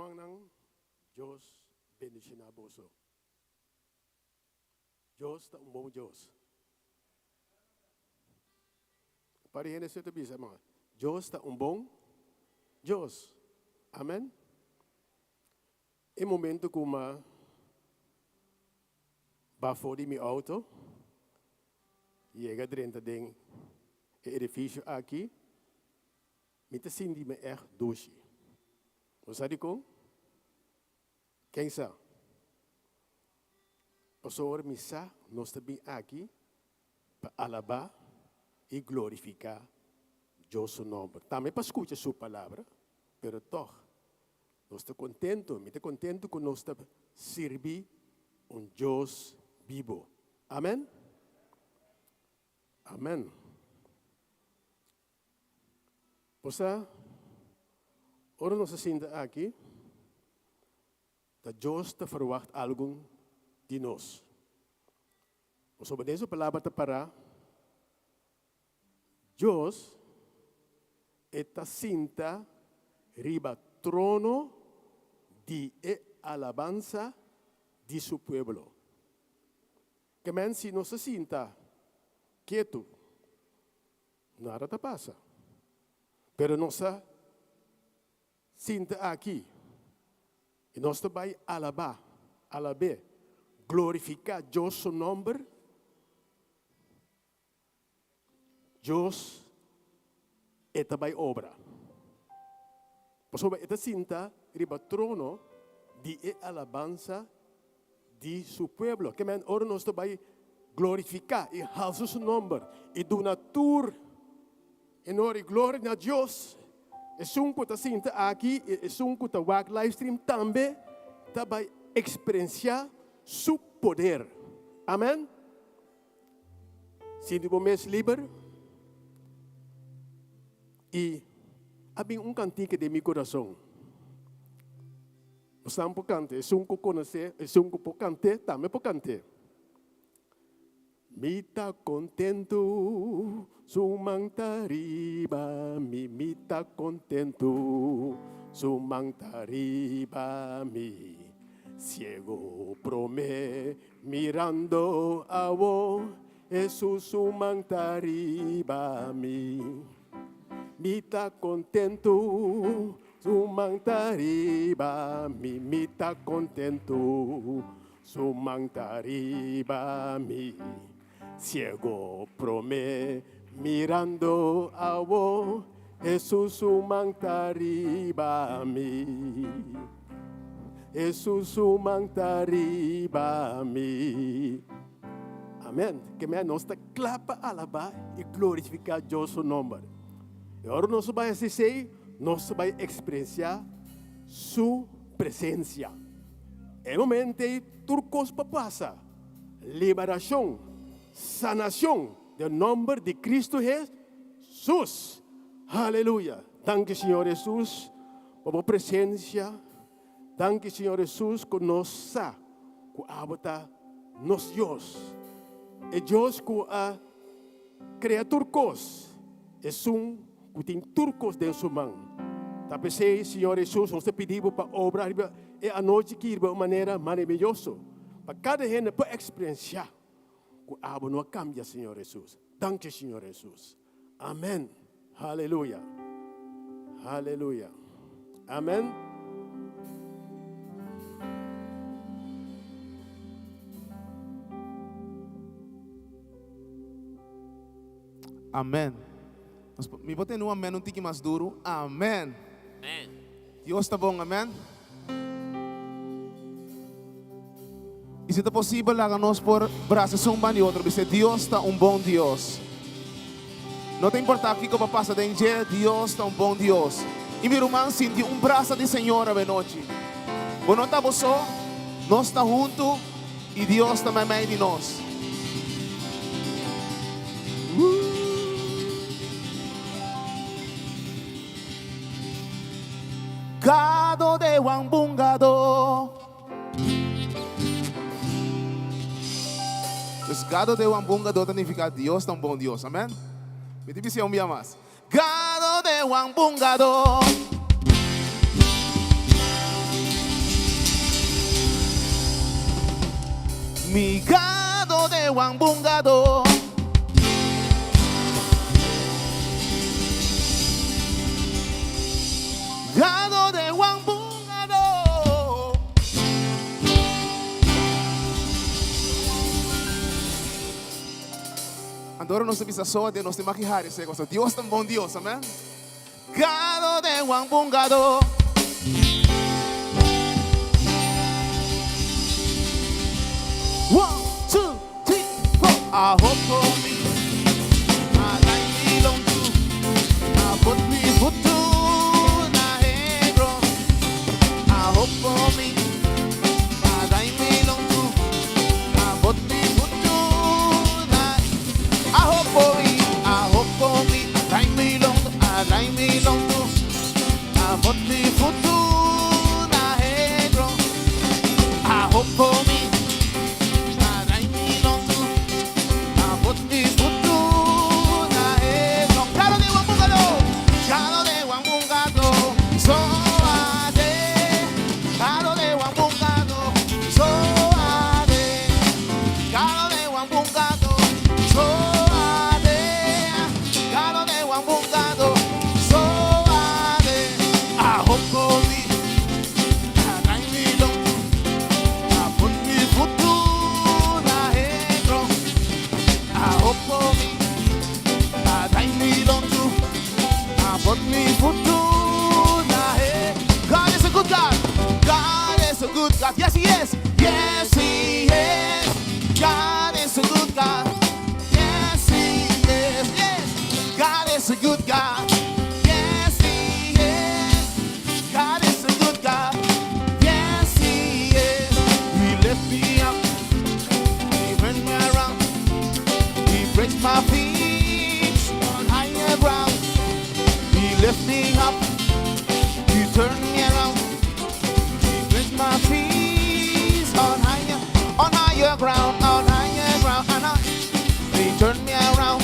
Lamang ng Diyos, benisinabo. Diyos ta umbong Diyos. Parihin na sa tabi sa mga Diyos ta umbong Diyos. Amen? E momento kuma bafo di mi auto, llega dentro del edificio aqui, mita sindi me doshi. Você sabe como? Quem sabe? Pastor missa, nós também aqui para alabar e glorificar Deus seu nome. Também para escutar sua palavra, pero toch, nós estamos contentos que nós estamos servir Deus vivo. Amém? Amém. Você, ora nós estamos aqui, que Deus está verwacht algo de nós. Nós obedecemos a palavra para Deus está sinta riba trono de alabanza de su pueblo. Que men si no se sinta quieto, nada te pasa. Pero no se sinta aqui e nós também alabar, glorificar Deus seu nome. Deus é também obra. Por isso, esta cinta riba trono de alabança de seu povo. Que men ora nós também glorificar e alçar seu nome e do natur e nós glória a Deus. E sunco ta cinta aqui e sunco ta wak live stream também também experienciar seu poder. Amém? Se do mês livre e havia cantiga de meu coração. O sampo cante, e sunco conhecer, e sunco po cante, também po cante. Mita contento, sumang tariba, mita contento, sumang tariba, mi ciego prome, mirando a vos, Jesús sumang tariba, mi. Mita contento, sumang tariba, mita contento, sumang tariba, mi ciego prome, mirando a vos, Jesús sumang tariba, mi Jesús sumang tariba, mi. Amém. Que nós está clapa alabar e glorificar Deus seu nome. E agora nós vamos assistir, nós vamos experienciar sua presença. É momento de turcos para passar. Liberação, sanação, do nome de Cristo Jesus. Aleluia. Danke, Senhor Jesus, por a presença. Danke, Senhor Jesus, conosco, com a abota, nos Deus. E Deus com a criatura cos, que tem turcos dentro de sua mão. Tapi Senhor Jesus, nós te pedimos para obrar e a noite aqui de uma maneira maravilhosa. Para cada gente para experienciar que a água não cambia, Senhor Jesus. Danke, Senhor Jesus. Amém. Aleluia. Aleluia. Amém. Amém. Me botei no amém um tique mais duro. Amém. Amen. Deus está bom, amém. E se é possível, háganos por braços um bando e outro. Dice, Deus está bom Deus. Não tem importa o que passa dentro, Deus está bom Deus. E meu irmão sente braço de Senhor a noite. Quando não está só, nós está junto e Deus está mais meio de nós. Gado de Wambungado. Pues gado de Wambungado significa Dios tan bom Dios, amén. Me dice un día más. Gado de Wambungado. Mi gado de Wambungado. Gado de Wambungado. Agora nós temos a só de nós temos que rir esse negócio. Deus é um bom Deus, amém? Gado de Wambungado. One, two, three, four. I hope for me. I like me long too. I put me foot to na negro. I hope for me. I like me long too. I put me foot to na. I hope for me. I hope for me. I like me long. I like me long too. I put me foot to na negro. I hope for me. God. Yes, He is. Yes, He is. God is a good God. Yes, He is. Yes, God is a good God. Yes, He is. God is a good God. Yes, He is. He lifts me up. He turns me around. He breaks my feet on higher ground. He lifts me up. He turns me around. My feet on higher ground, and He turned me around.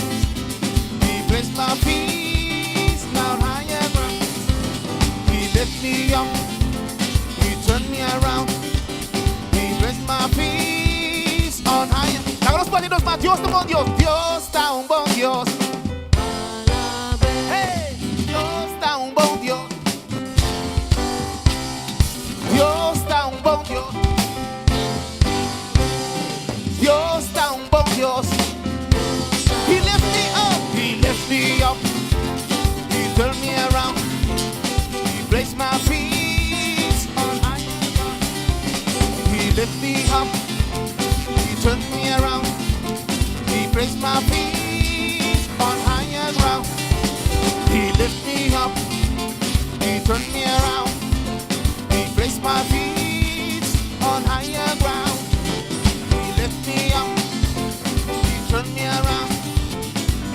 He placed my feet on higher ground. He lifted me up. He turned me around. He placed my feet on higher. Hagan los palitos más. Dios está un buen Dios. Dios está un buen Dios. Hey, Dios está un buen Dios. Dios está un buen Dios. Dios está un buen Dios. He lifts me up. He lifts me up. He turned me around. He placed my feet on higher ground. He lifts me up. He turned me around. He placed my feet on higher ground. He lifts me up. He turned me around. Place my feet on higher ground. He lifts me up. He turns me around.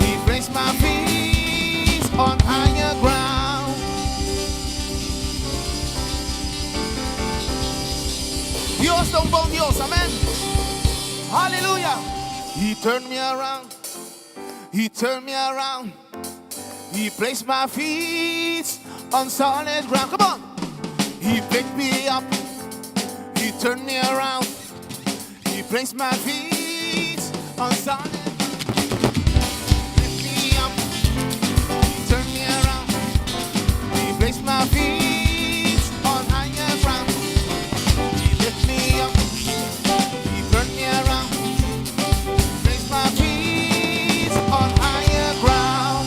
He placed my feet on higher ground. Dios es un buen Dios, amén. Hallelujah. He turned me around. He turned me around. He placed my feet on solid ground. Come on. He picked me up, He turned me around, He placed my feet on solid. Picked me up, He turned me around, He placed my feet on higher ground. He lifted me up, He turned me around, He placed my feet on higher ground.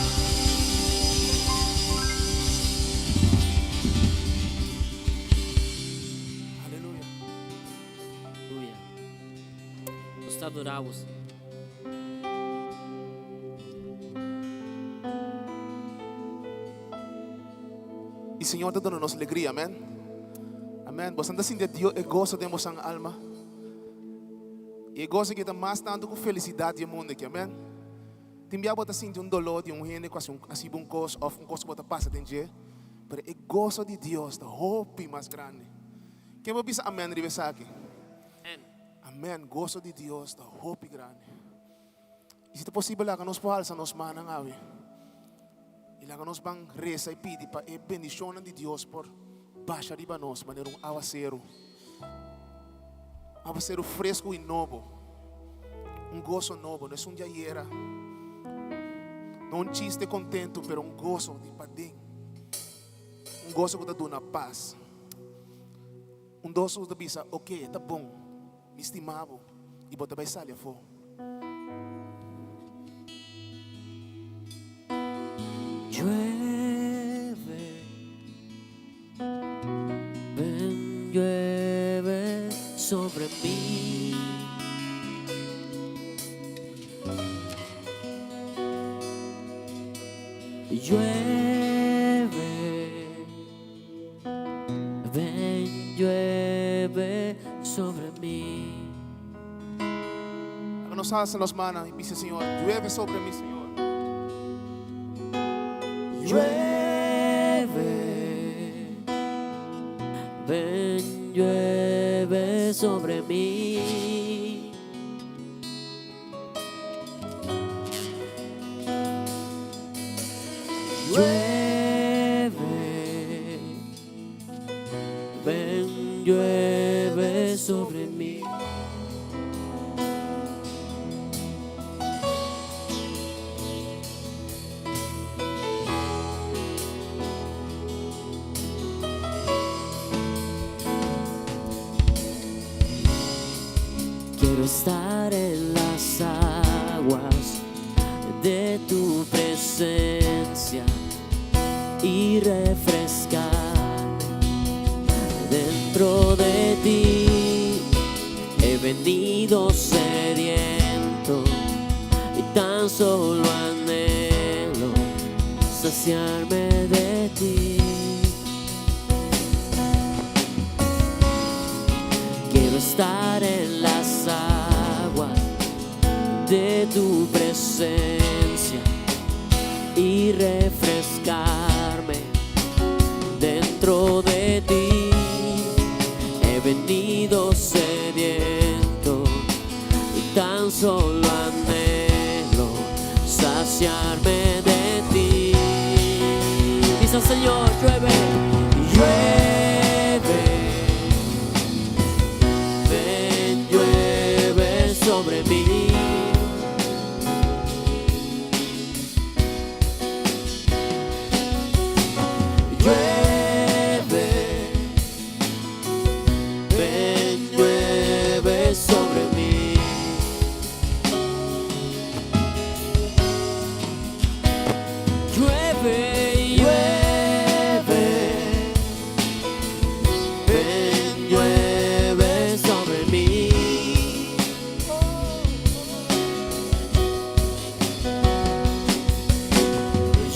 Nós te adoramos. E Senhor está dando-nos alegria, amém? Amém. Você está sentindo Deus e gozo de nossa alma. E gozo que está mais tanto com felicidade no mundo aqui, amém? Tem bem você sentir dolor de gente com assim coisa ou coisa que você passa dentro de, mas o gozo de Deus, da hope mais grande. Quem vai pensar amém de você aqui? Amém. Gozo de Deus, da hope grande. E se é possível, lá que nós podemos nos manos avi. E lá que nós vamos rezar e pedir para a bendição de Deus por baixar riba nós, maneira aguaceiro fresco e novo. gozo nuevo, no es un yayera, no un chiste contento, pero un gozo de padín, un gozo que te da una paz, un gozo que te dice, ok, está bom, me estimavo, e você vai sair fora. Llueve, ven, llueve sobre mí. Llueve, ven, llueve sobre mí. Nos alza las manos y dice, Señor, llueve sobre mí, Señor. Llueve, ven, llueve sobre mí. Llueve, ven, llueve sobre mí. Quiero estar en las aguas de tu presencia y refrescarme dentro de ti. He venido sediento y tan solo anhelo saciarme de ti. Quiero estar en las aguas de tu presencia y refrescarme dentro de ti. He venido sediento y tan solo anhelo saciarme de ti. Dice el Señor, llueve, llueve, ven, llueve sobre mí. Sobre mí, llueve, llueve, ven, llueve sobre mí.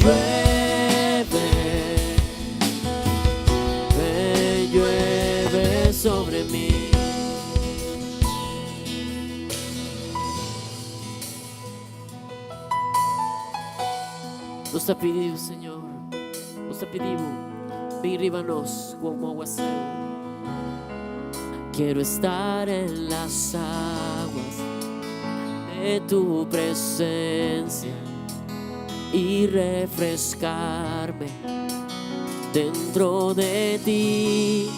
Llueve, ven, llueve sobre mí. Nós te pedimos, Senhor, nós te pedimos, vem arriba nós como aguacero. Quiero estar en las aguas de tu presencia y refrescarme dentro de ti.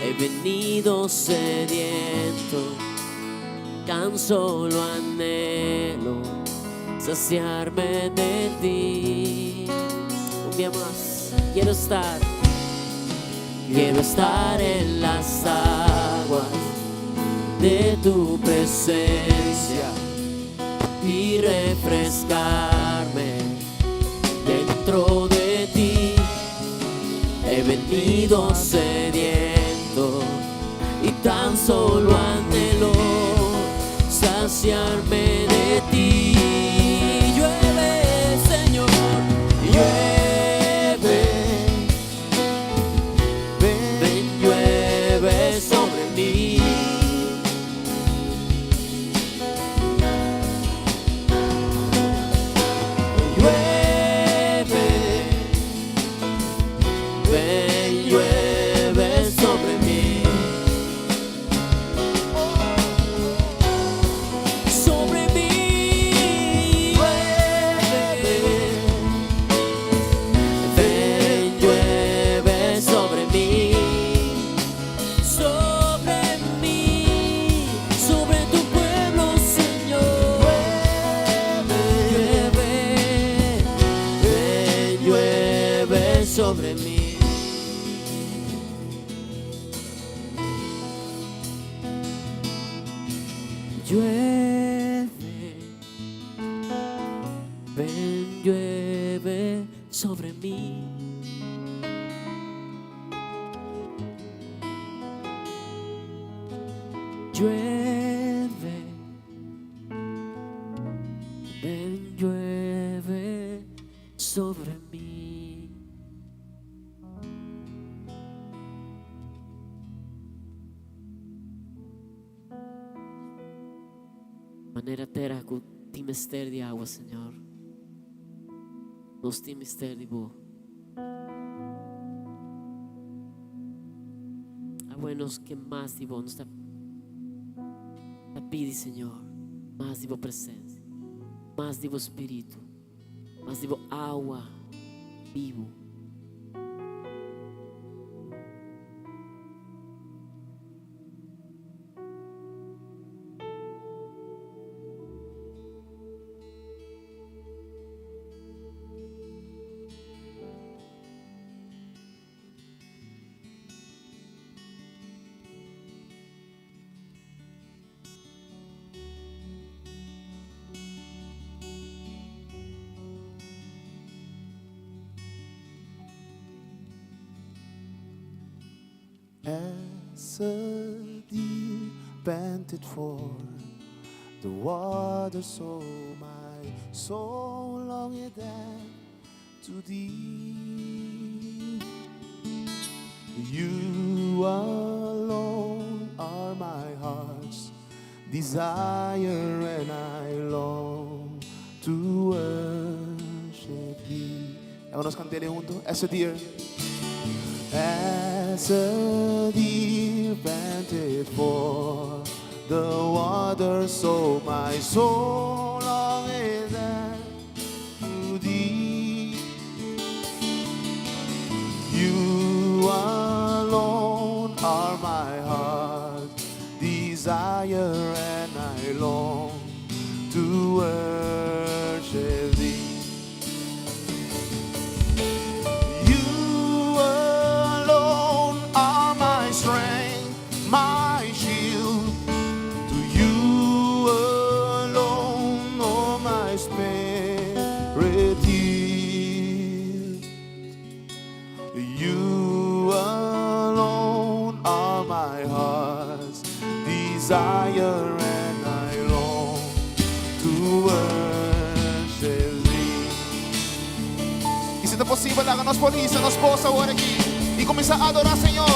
He venido sediento, tan solo anhelo saciarme de ti. Un día más, quiero estar en las aguas de tu presencia y refrescarme dentro de ti. He venido sediento y tan solo anhelo saciarme de ti. Llueve, Señor, llueve, ven, llueve sobre mí. Llueve, ven, llueve sobre mí. Sobre mí. sobre mí. Llueve, ven, llueve sobre mí. Llueve, ven, llueve sobre mí. Maneira terra com ti mistério de água, Senhor. Nos ti mistério de boa. Abuenos que mais de bom nos está pedi, Senhor, mais de boa presença, mais de boa espírito, mais de boa água vivo. As a deer panted for the water, so my soul longeth to thee. You alone are my heart's desire, and I long to worship thee. Vamos nos cantarle juntos. As a deer. As a deer panted for the water, so my soul longeth to thee. You alone are my heart's desire, and I long to worship thee. My shield, to you alone, oh my spirit yield. You alone are my heart's desire, and I long to worship thee. E se é possível, háganos por isso, nos possa agora aqui e começar a adorar, Senhor.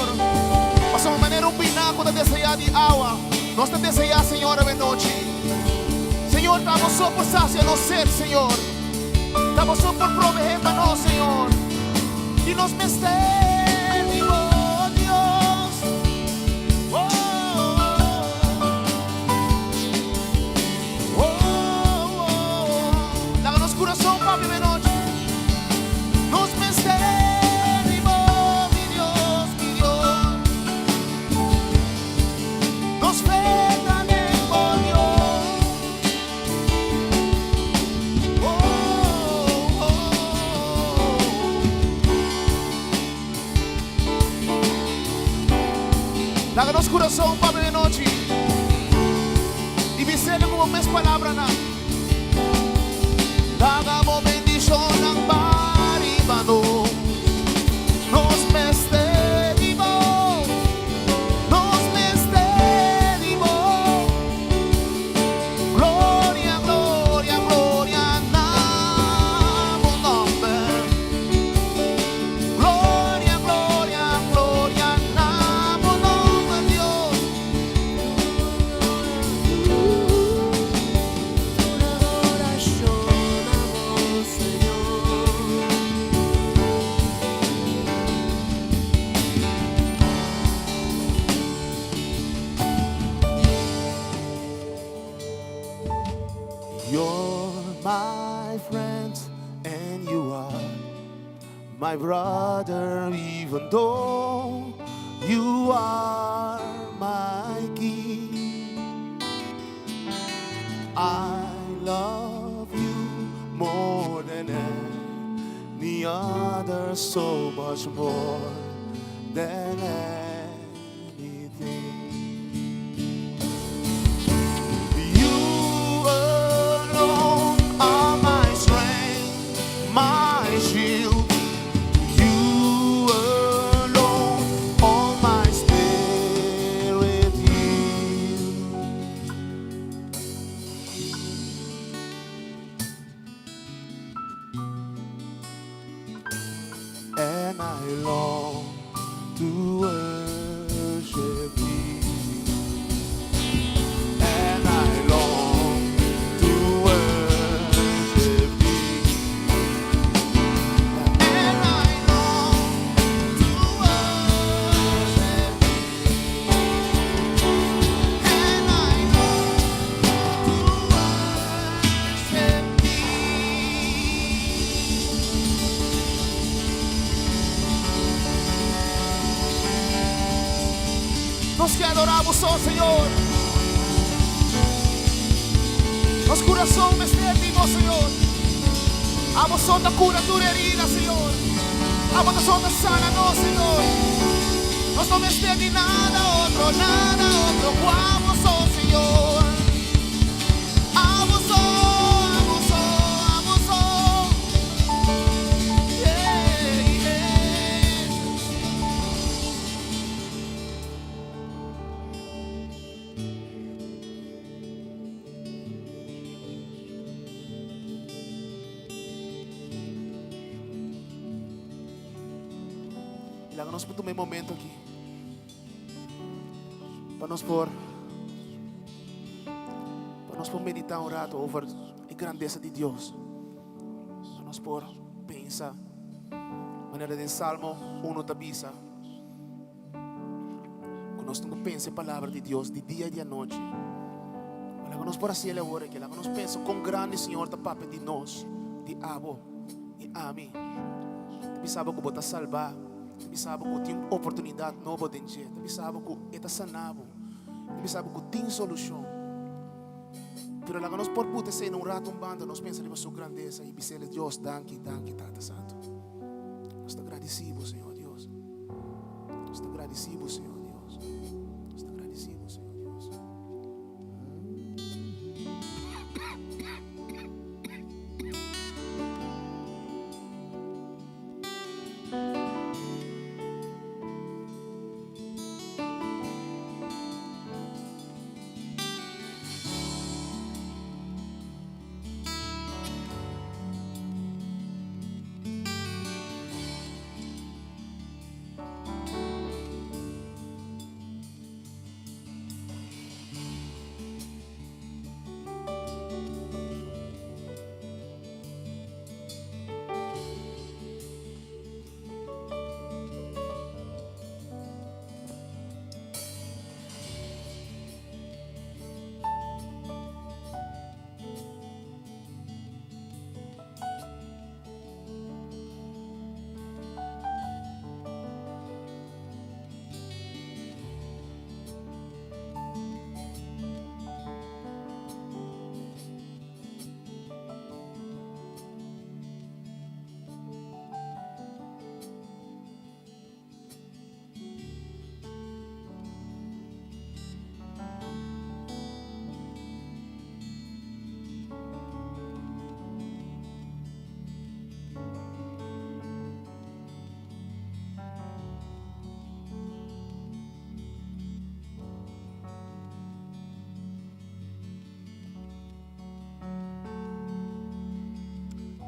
Passamos a maneira pináculo de desejar de água. Nós te desejamos, Senhor, a noite. Senhor, estamos só por saciar nosso ser, Senhor. Estamos só por prover para nós, Senhor. E nos mistérios, oh Deus. Oh, oh, oh, oh. Dá-nos coração para viver noite. Nos mistérios. Dá-nos coração para ver noite e visele como minhas palavras na. Dá-nos bendição ng baribano. Nos mesтерimo, nos mesтерimo. Gloria, gloria, gloria na mo nombre. Gloria, gloria, gloria na mo nombre, Dios. Una adoración a vos, Señor. You're my friend, and you are my brother, even though you are my king. I love you more than any the other, so much more than anything. You alone are my strength, my shield. You alone, all my spirit yield. And I long to worship thee. And I long to worship thee. And I long to worship thee. And I long to worship thee. Nos que adoramos, oh Señor. Los corazones me servimos, Señor. A vos sonda cura tu herida, Señor. A vos sonda sana, no, Señor. Nos no me estende nada otro, a vos, oh Señor. A vos, oh, a vos, oh, a vos, oh. Yeah, yeah. Kailangan nós por um momento aqui para nós por meditar rato over a grandeza de Deus, para nós por pensar maneira de Salmo 1 tabisa quando nós não pensa a palavra de Deus de dia e de noite. Kailangan nós por assim agora que kailangan nós pensa com grande Senhor ta papa de nós de abo de ami bisaba ko bota salvar. Bisaba ko tem oportunidade nova de gente. Bisaba ko eta sanabo. Bisaba ko tem solução. Pero lá nós por puta ser num rato banda, nós pensamos na sua grandeza e bisele Deus, danke, Tata Santo. Nós te agradecemos, Senhor Deus. Nós te agradecemos, Senhor Deus. Nós te agradecemos, Senhor Deus.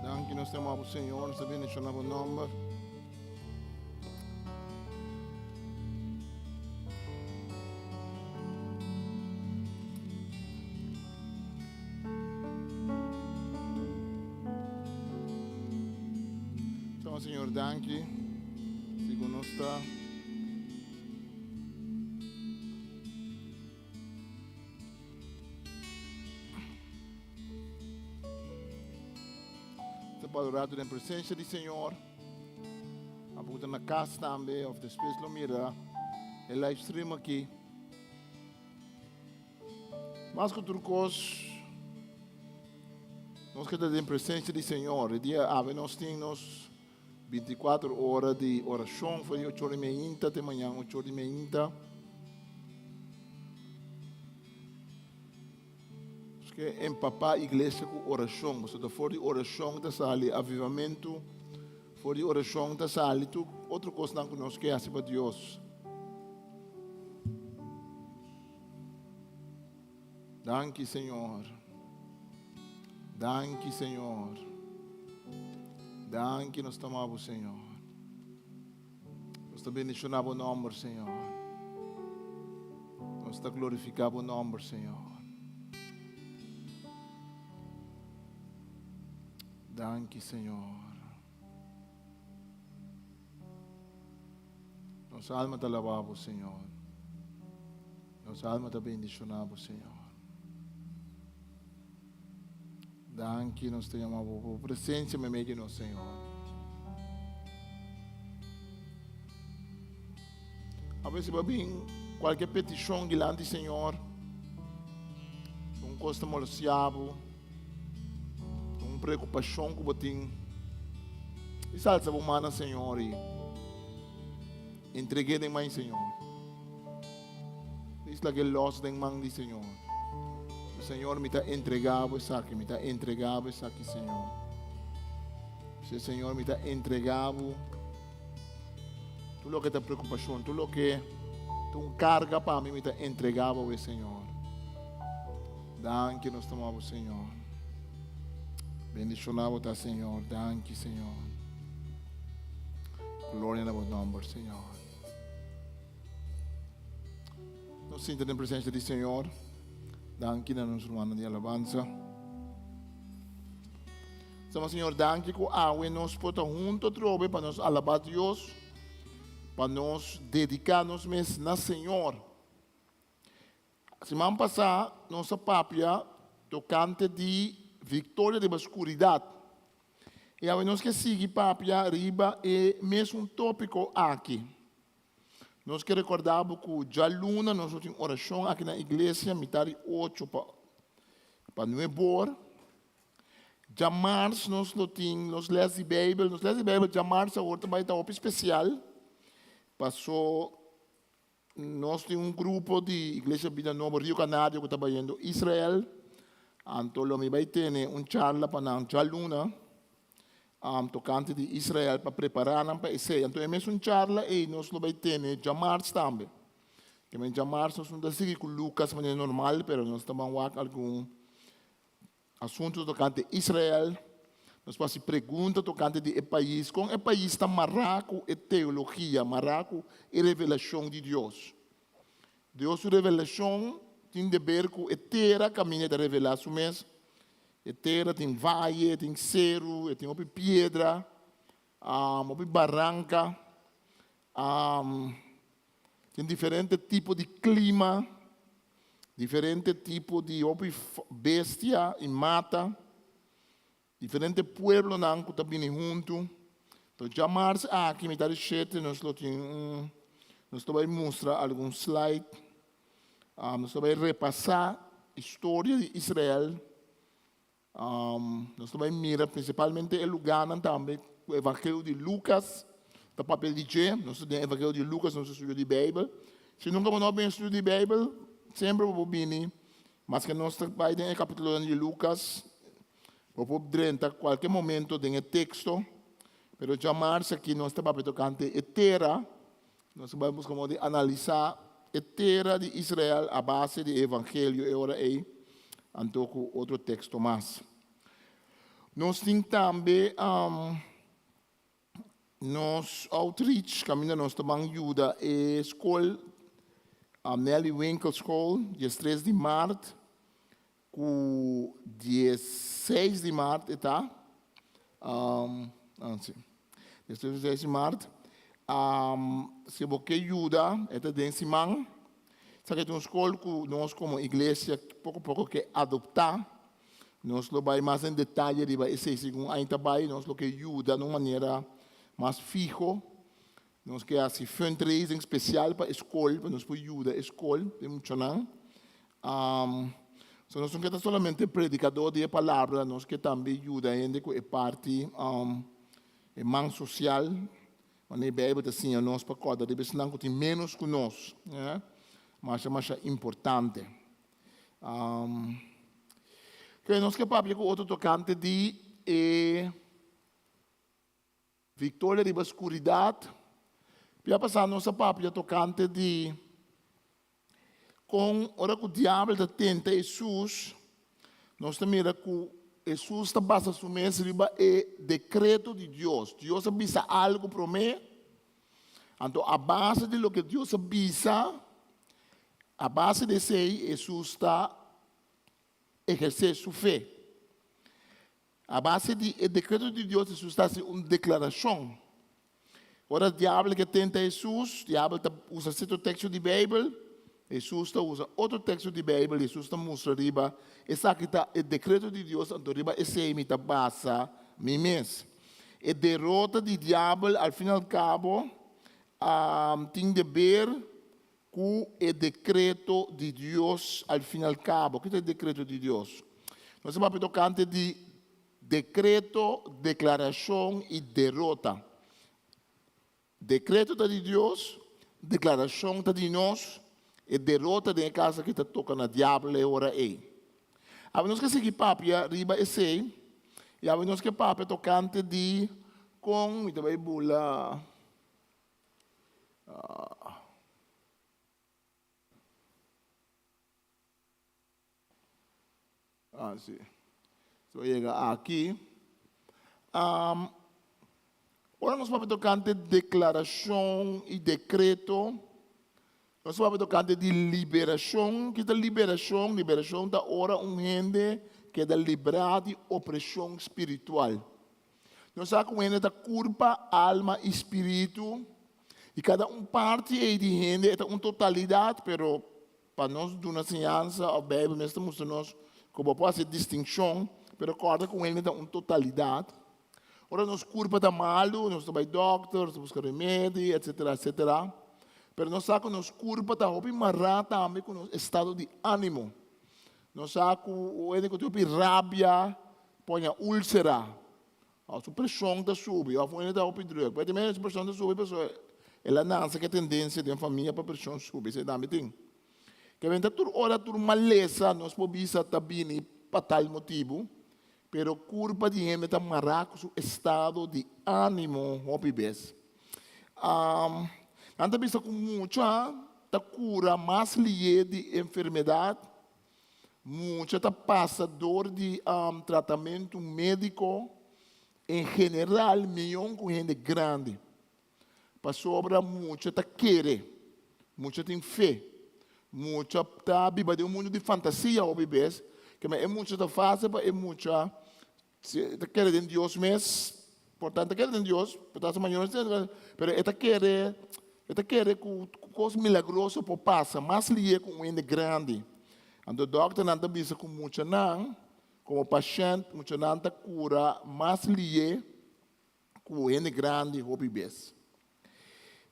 Danke, nós temos o Senhor, nós abençoamos o nome. Então, Senhor, danke. Sigo nós está. Adorado na presença do Senhor. A puta na casa também, of the Space Lomira, e live stream aqui. Mas que turcos, nós que estamos em presença do Senhor, e dia ave nós temos 24 horas de oração, foi 8h30 de manhã, 8h30. Que empapar a igreja com oração, você está fora de oração, está sali avivamento, fora de oração, está sali tu outra coisa não conosco que é assim para Deus. Danke, Senhor. Danke, Senhor. Danke, nós tomamos, Senhor. Nós te bendicionamos o nome, Senhor. Nós te glorificamos o nome, Senhor. Danke, Senhor. Nossa alma te alabamos, Senhor. Nossa alma te bendicionamos, Senhor. Danke, nós te amamos por presença me meio de nós, Senhor. A vezes vai vir qualquer petição diante, Senhor. Um costa molociado. Preocupação que você e salsa humana, Senhor, e entreguei em mãe, Senhor. Isso é que los em mão de Senhor. O Senhor me está entregado isso aqui, me está entregado isso aqui, Senhor. O Senhor me está entregado tudo o que é preocupação, tudo o que tu carga para mim, me está entregado, Senhor. Danke, nós tomamos, Senhor. Bendicionado, Senhor. Danke, Senhor. Glória ao nome, Senhor. Nos sinta na presença do Senhor. Danke na nossa irmã de alabança. Senhor, danke que a nos pota junto trove para nos alabar Deus, para nos dedicar-nos mesmo na Senhor. Semana passada, nossa papia tocante de vitória da escuridade. E agora nós que seguir papia arriba é mesmo um tópico aqui. Nós que recordamos que já luna nós temos oração aqui na igreja, metade 8 para 9 horas. Já março nós temos, nós lemos a Bíblia, já março agora também está um especial. Passou, nós temos um grupo de igreja Vida Nova Rio Canário que está trabalhando em Israel. Então, me vai ter uma charla para a luna, tocante de Israel, para preparar para isso. Então, é mesmo uma charla e nós vamos ter já março também. Que já março nós vamos seguir com Lucas de maneira normal, mas nós também vamos algum assunto tocante de Israel. Nós fazemos perguntas tocante de país. Com o país está marrado e teologia, marrado e revelação de Deus. Deus revelação tem de ver com a terra caminha de revelação mesmo. A terra tem vale, tem cerro, tem uma pedra, uma barranca, tem diferentes tipos de clima, diferentes tipos de bestia e mata, diferentes pueblos que estão vindo junto. Então, já mais aqui, me dá de jeito, nós vamos mostrar alguns slides. Nós vamos repassar a história de Israel. Nós vamos mirar principalmente o lugar também, o Evangelho de Lucas, o papel de G, nós temos o Evangelho de Lucas, nós estudamos a Bíblia. Se nunca vamos bem estudar a Bíblia, sempre vamos vir, mas que nós vamos no capítulo de Lucas, vamos ver qualquer momento do texto, mas jamais aqui nós estamos tocando a terra, nós vamos como de analisar a terra de Israel a base do Evangelho e ora aí, então com outro texto mais. Nós temos também nos outreach, caminho nós também ajuda a escola, a Nelly Winkle School, dia 3 de março, com 16 de março, está? Sim. 16 de março. Se você ajuda, é de semana. Se você tem uma escola que nós, como igreja, pouco a pouco que adoptar, nós vamos mais em detalhe, esse segundo aí também, nós vamos ajuda de uma maneira mais fixa. Nós queremos assim, fundraising especial para a escola, para nós ajudar a escola, é muito não. Nós não queremos somente predicador de palavra, nós queremos também ajudar ainda com a parte é man social, mas a Bíblia está assim, nós para cada vez não tem menos que nós, né? Mas é mais importante. Que nós que papo com outro tocante de vitória de escuridade. Pia passar nossa papo tocante de com hora que o diabo está tenta Jesus, nós também que Jesus está basado sobre o decreto de Deus. Deus avisa algo para mim. Então, a base de lo que Deus avisa, a base de sei, Jesus está exercer sua fé. A base do decreto de Deus, Jesus está fazendo uma declaração. Ora, o diabo que tenta Jesus, o diabo usa certo texto de Bíblia, Jesus usa outro texto de Bíblia, Jesus mostra riba, essa aqui está o decreto de Deus, então riba esse é a base, mim mesmo. A derrota do diabo, ao fim e ao cabo, tem de ver com o decreto de Deus, ao fim e ao cabo. O que é o decreto de Deus? Nós vamos tocar de decreto, declaração e derrota. Decreto de Deus, declaração de nós, e derrota de casa que está tocando na diabo e ora aí. A nós que seguir papo riba esse, e a nós que papo tocante de com e também bula sim. So chega aqui. Ora nós vamos tocante de declaração e decreto. Nós vamos tocar de liberação, que da liberação da hora gente que é liberado de opressão espiritual. Nós sabemos que gente da corpo, alma e espírito, e cada parte de gente é uma totalidade, pero para nós dar uma ensinança, a Bíblia mesmo mostra nós como pode ser distinção, pero acorda com ele é uma totalidade. Ora, nosso corpo está malo, nós estamos doctor, nós buscamos remédio, etc, etc. Pero nós sabemos que nosso corpo está marrado também com o estado de ânimo. Nós sabemos que o ene que tem rabia, põe a úlcera. A sua pressão está subindo, a fome está droga. Mas também a pressão está subindo, pessoal. Ela não tem tendência de uma família para a pressão subir. Isso também tem. Que vem toda hora, toda maleza, nós podemos estar bem para tal motivo. Pero o corpo de gente está marrado com o estado de ânimo, hobbies. Anda vista com muita ta cura mais lié de enfermidade, muita ta passa dor de tratamento médico, em geral, melhor com gente grande. Para sobra muita ta querer, muita tem fé, muita ta vive de mundo de fantasia ou bebês, que é muita ta faz, é muita ta querer em Deus mesmo, portanto querer em Deus, portanto amanhã mas é querer que coisa milagrosa por passa, mas lié com um ente grande. Então o doutor não está vista com muita não, como paciente, muita não está cura, mas lié com um ente grande, o bebês.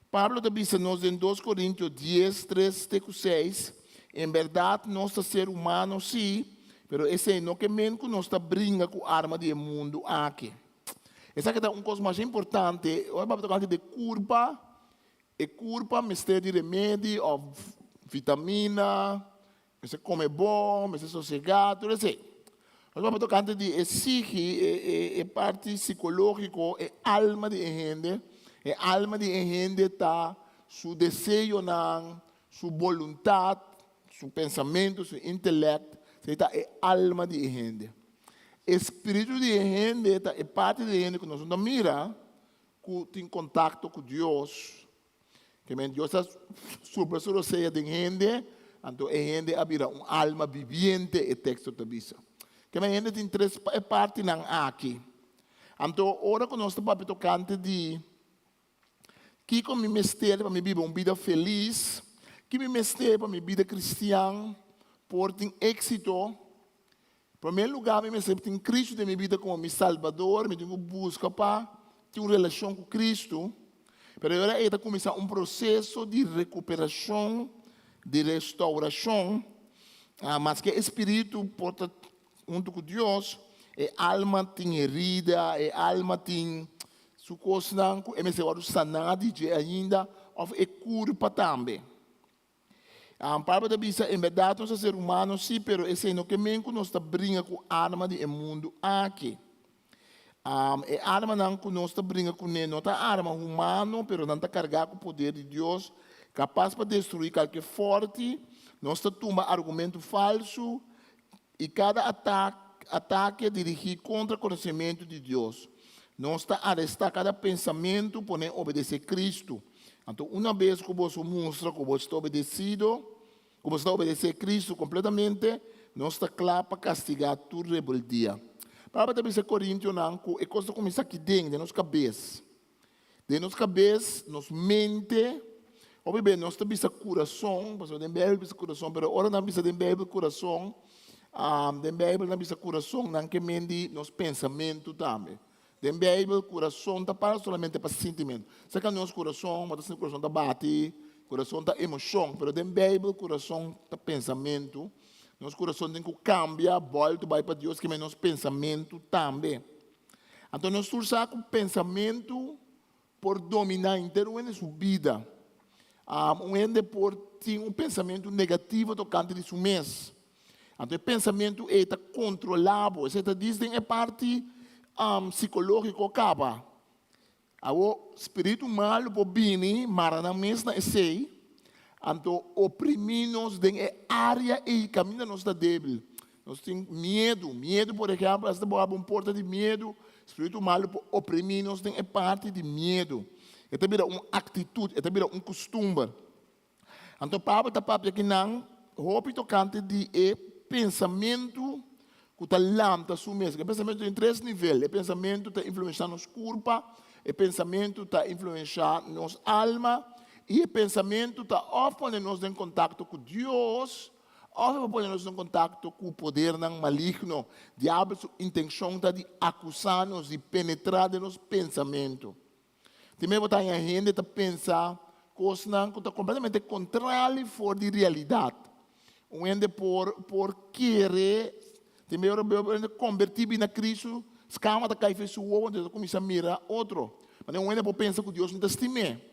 Pablo está vista nós em 2 Coríntios 10, 3, 6, em verdade, nós ser humano sim, mas esse não que menos que nós está brinca com a arma do mundo aqui. Essa é uma coisa mais importante, eu vou falar de curva. E curva, mistério de remédio, ou vitamina, você come bom, você sossegado, tudo isso. Nós vamos tocar de exigir parte psicológica, alma de gente. A alma de gente está, seu desejo, sua vontade, seu pensamento, seu intelecto, está a alma de gente. Espírito de gente está é parte de gente que nós não mira, que tem contato com Deus. Que Deus está sobre a ceia de gente, então a gente abrirá uma alma viviente, e texto da Bíblia. Que a gente tem 3 partes aqui. Então, ora que nós estamos tocando de que como me mistério para me viver uma vida feliz, que me mistério para me vida cristã, por ter êxito. Em primeiro lugar, me mistério tem Cristo de minha vida como meu Salvador, me tenho busca para ter uma relação com Cristo. Mas agora está começando um processo de recuperação, de restauração, mas que o Espírito porta junto com Deus, a alma tem herida, a alma tem Su coisa não, é mesmo agora sanado de ainda, ou é curva também. Para da bisa, em verdade, nós somos seres humanos, sim, pero esse é no que mesmo nós está brincando com a arma do mundo aqui. É arma não que nós está brincando com ele, não está arma humana, pero não está carregada com o poder de Deus, capaz para destruir qualquer forte, nós está tomando argumento falso, e cada ataque é dirigido contra o conhecimento de Deus. Nós está arrestar cada pensamento para obedecer a Cristo. Então, uma vez que você mostra que você está obedecido, que você está obedecendo a Cristo completamente, nós está claro para castigar toda rebeldia. Para também ser Coríntios, é coisa começa aqui dentro, de nossa cabeça. De nossa cabeça, nossa mente, obviamente, nós também ser coração, porque tem Bíblia ser coração, mas agora não precisa de Bíblia coração, tem Bíblia não precisa coração, não que mente nosso pensamento também. Tem Bíblia coração está para somente para sentimento. Se que nosso coração, mas o coração está bate, coração está emoção, mas tem Bíblia coração está pensamento. Nosso coração tem que cambiar, volta para Deus, que é nosso pensamento também. Então, nós usamos o pensamento por dominar inteiro a sua vida. Ende por ter um pensamento negativo tocante de seu mês. Então, o pensamento é controlável. Você diz que é parte psicológica acaba. O espírito mal pode vir, mas na mesma sei. Então, oprimir-nos em área e caminho nós está débil. Nós temos medo, por exemplo, esta boa porta de medo, espírito mal oprimir-nos em parte de medo. É também uma atitude, é também um costume. Então, Pablo está falando aqui não, roupa tocante de pensamento que está lambda sua mesma. O pensamento tem 3 níveis. O pensamento está influenciando nosso corpo, o pensamento está influenciando nossa alma, e o pensamento está pondo-nos em contato com Deus, ou pondo-nos em contato com o poder maligno. O diabo, sua intenção está de acusar-nos, de penetrar no nosso pensamento. Também botar em gente está pensar coisas que estão completamente contrárias fora de realidade. Um ende por querer, também convertir na Cristo, escama está caindo sua onde começa a mirar outro. Mas um ende por pensar que Deus não está estimando.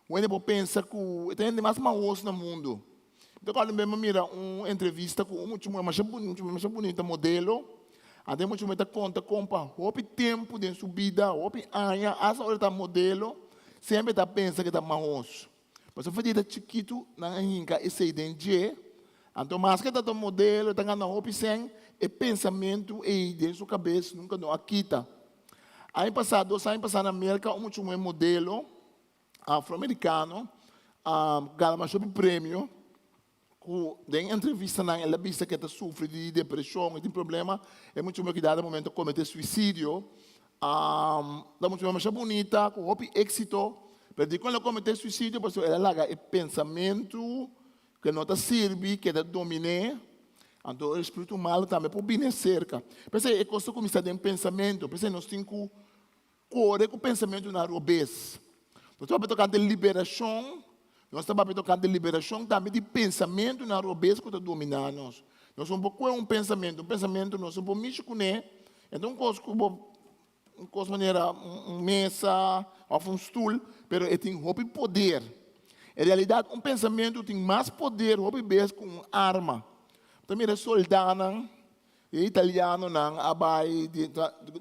O ende pensa que tem mais maus no mundo. Então, quando eu mira uma entrevista com uma mais bonita modelo, até muito mais conta compa, houve tempo de sua vida, houve anos, essa hora está modelo, sempre está pensa que está maus. Mas eu falei que chiquito na inca esse identidade, então mais que está modelo, está ganhando houve sem e pensamento e dentro sua cabeça nunca não aquita. Ano passado na América, muito mais modelo afro-americano, ganhou um prêmio, em entrevista ela vista que está sofre de depressão e tem problema, é muito mais cuidado no momento de cometer suicídio, dá muito mais bonita, com êxito, mas quando ela cometer suicídio, ela larga o pensamento que não está serve, que está dominar, então o espírito mal também pode vir cerca. Pensa é coisa começar de pensamento, pensa nós temos que correr com o pensamento na robês. Nós estamos tocando de liberação, nós estamos tocando de liberação também de pensamento na robês que está dominando nós. Nós somos um pensamento nós somos mexer com ele, então uma coisa maneira, uma mesa, ou um stool, mas ele tem poder. Em realidade, um pensamento tem mais poder, com uma arma. Também é soldado, italiano,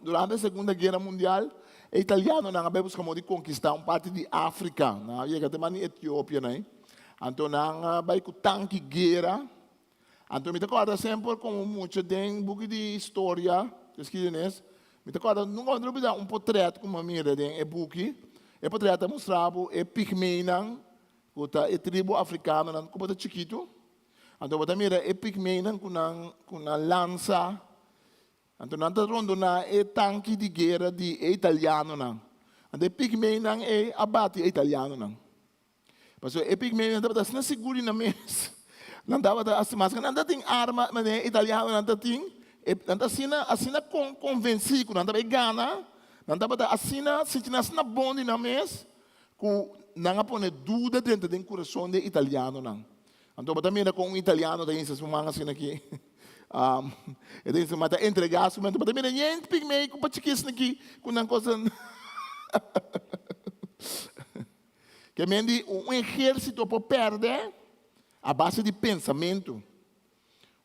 durante a Segunda Guerra Mundial, italiano não vai buscar de conquistar uma parte de África, na Etiópia, né? Então não vai com tanque guerra. Então me recorda sempre como muito tem book de história, esquidinês. Me recorda nunca dúvida um portrait como mira tem é book. É portrait mostrava é pigmeinan, que é tribo africana, não como tá chiquito. Então você mira é pigmeinan com na lança. Então, nós estamos na tanque de guerra de italiano. Então, pigmei não é abate italiano. Mas o pigmei não estava assim seguro na mesa. Não estava assim, mas não tem arma, mas é italiano, não tem. Não está assim convencido, não estava gana. Não estava assim, sentindo assim bom na mesa. Que não põe dúvida dentro do coração de italiano. Então, você mira com um italiano, tem essas mangas aqui. Ele disse, mas entregar, mas também gente pigmei com patiquis aqui, com uma coisa Que mendi exército pode perder a base de pensamento.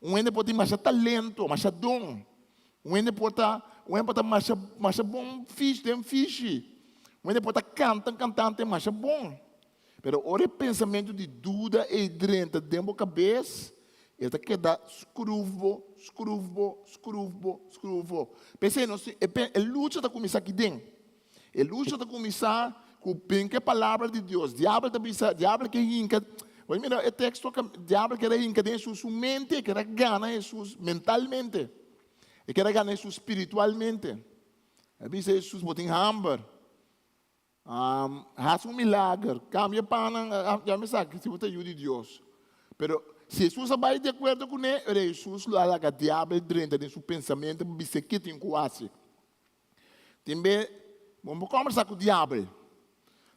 Ende pode ter mais talento, mais dom. Ende pode ter mais bom fish. Ende pode ter cantante mais bom. Pero ora pensamento de dúvida e dentro da cabeça, ele queda escruvo. Pensei, a luta está começar aqui dentro. A luta está começar com a palavra de Deus. Diabo que rinca. Olha, mira, o texto que o diabo quer rinca dentro sua mente, quer ganhar Jesus mentalmente. E quer ganhar Jesus espiritualmente. É por Jesus botou em hamburger. Faz milagre, cambia para já me sabe se você ajuda Deus. Pero se Jesus vai de acordo com ele, Jesus lá que diabo dentro de seu pensamento, você que tem quase. Também vamos conversar com o diabo.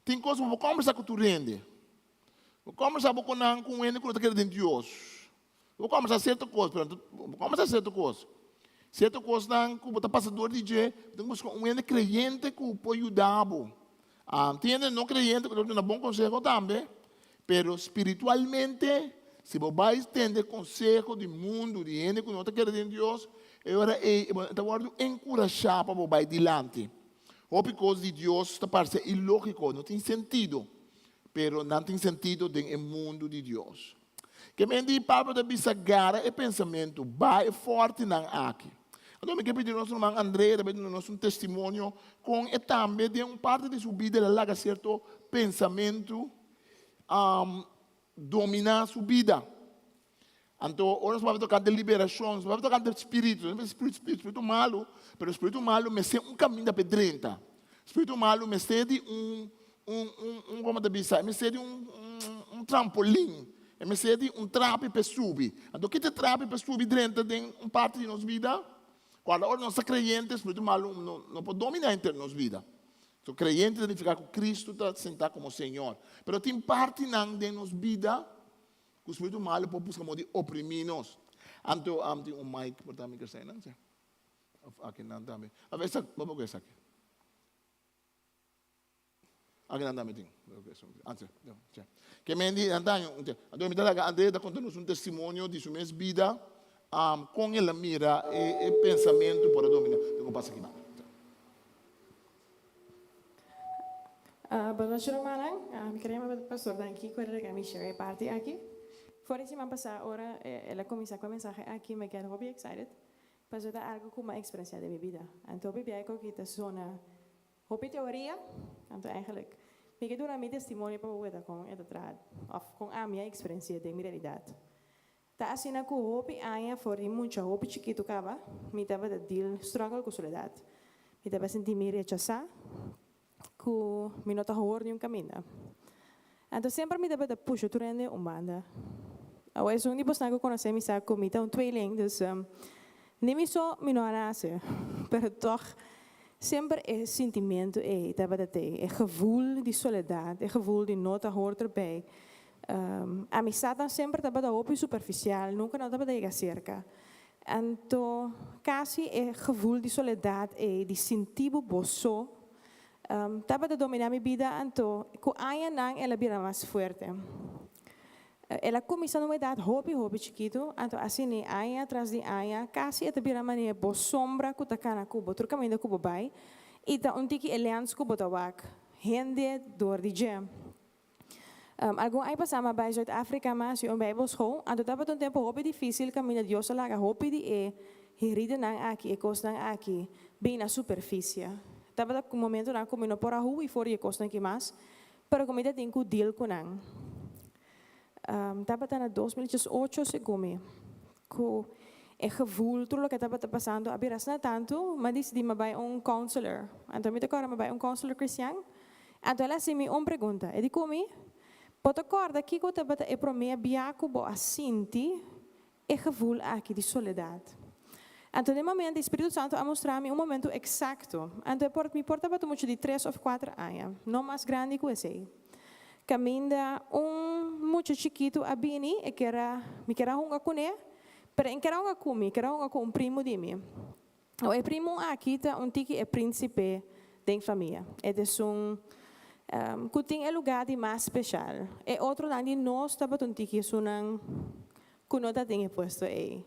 Tem coisas vamos conversar com o rende. Vamos conversar com ele quando quer de Deus. Vamos conversar certa coisa, vamos conversar certa coisa. Certa coisa não, como está passador de Deus, temos ele crente que pode ajudar. Tiene no creyente que tiene un buen consejo también, pero espiritualmente, si vos vais a entender consejo del mundo, de gente que no te quiere en Dios, ahora te voy a encorajar para vos ir adelante. O porque de Dios te parece ilógico, no tiene sentido, pero no tiene sentido en el mundo de Dios. Que me dice Pablo de bisagar el pensamiento, va fuerte en aquí. Então, eu quero pedir ao nosso irmão André, também no nosso testemunho, com e também de parte de sua vida, ela laga certo pensamento, dominar sua vida. Então, hoje nós vamos tocar de liberação, nós vamos tocar de espírito, não é espírito malo, mas o espírito malo me sente caminho da pedrenta. O espírito malo me sente como te dizer, me sente trampolim, me sente trape para subir. Então, que te trape para subir dentro de parte de nossa vida? Quando nós somos crentes, o espírito malo não pode dominar entre nossa vida. So, crente significa que Cristo está sentado como Senhor. Mas tem parte de nossa vida que o espírito malo pode buscar de oprimir-nos. Então, tem mic para mim que sai, não sei. Aqui não também. A ver, vamos ver isso aqui. Aqui não também tem. Antes, que me diz, então me dá André da conta-nos testemunho de sua vida. Com ela mira e pensamento para dominar. Então, passa aqui. Boa noite, irmã. Queremos o pastor daqui, quando ele share parte aqui. Fora semana passada, hora ela começou com a mensagem aqui, me quero muito excited. Para ajudar algo com uma experiência da minha vida. Então, eu vi que está zona, hope teoria, então eigenlijk, me quero dar meu testemunho para o com esta trad, com a minha experiência da minha realidade. Tá assim na hope ainda fora muito hope chiquito cava, me tava de deal struggle com soledade, me tava sentir me rechazar, que me não tá horror de caminho. Então sempre me tava de push tu rende banda. Agora sou nem posso conhecer me sabe como então tweeling, dus nem me só me não nasce, pero toch sempre é sentimento tava de ter, é gevoel de soledade, é gevoel de não tá horror erbij. A amistade sempre estava da open superficial, nunca não estava de cerca. Então, quase é gevoel de soledade e de sentir bosso, estava de dominar minha vida, então, com a não ela vira mais forte. Ela começou numa idade hobby chiquito, então assim a atrás de a quase ela vira mania boss sombra que tá na cubo, outro caminho da cubo vai, e tá tiki aliança cubo tawak, rende door die jam. Algum aí passava para Zuid-Afrika, mas eu Bijbelschool. En toen hebben we een tempo hobby difícil, caminho de Jossa laga hobby die herida nang aqui, e costa nang aqui, bem na superfície. Tava com momento na comino por a rua e fora e costa aqui mais, para comida tem que deal com nang. Tava na 2008 se come, com é gevoel tudo que estava passando, abiras na tanto, mas decidi me vai counselor. Então me decora me vai counselor cristiano. Então ela se me pergunta, e di come? Pode acordar que eu estava a prometer biaco bo assinti e gevoel aqui de soledade. Então, no momento, o Espírito Santo a mostrar-me momento exato. Então, me portava muito de 3 ou 4 anos, não mais grande que esse. Caminha muito chiquito a bini e me queria jungar com ele, mas em queria jungar com primo de mim. O primo aqui tá tiki é príncipe tem família. É kuting é lugar de mais especial. É outro lado de nós estava que sunang kunota tem posto aí.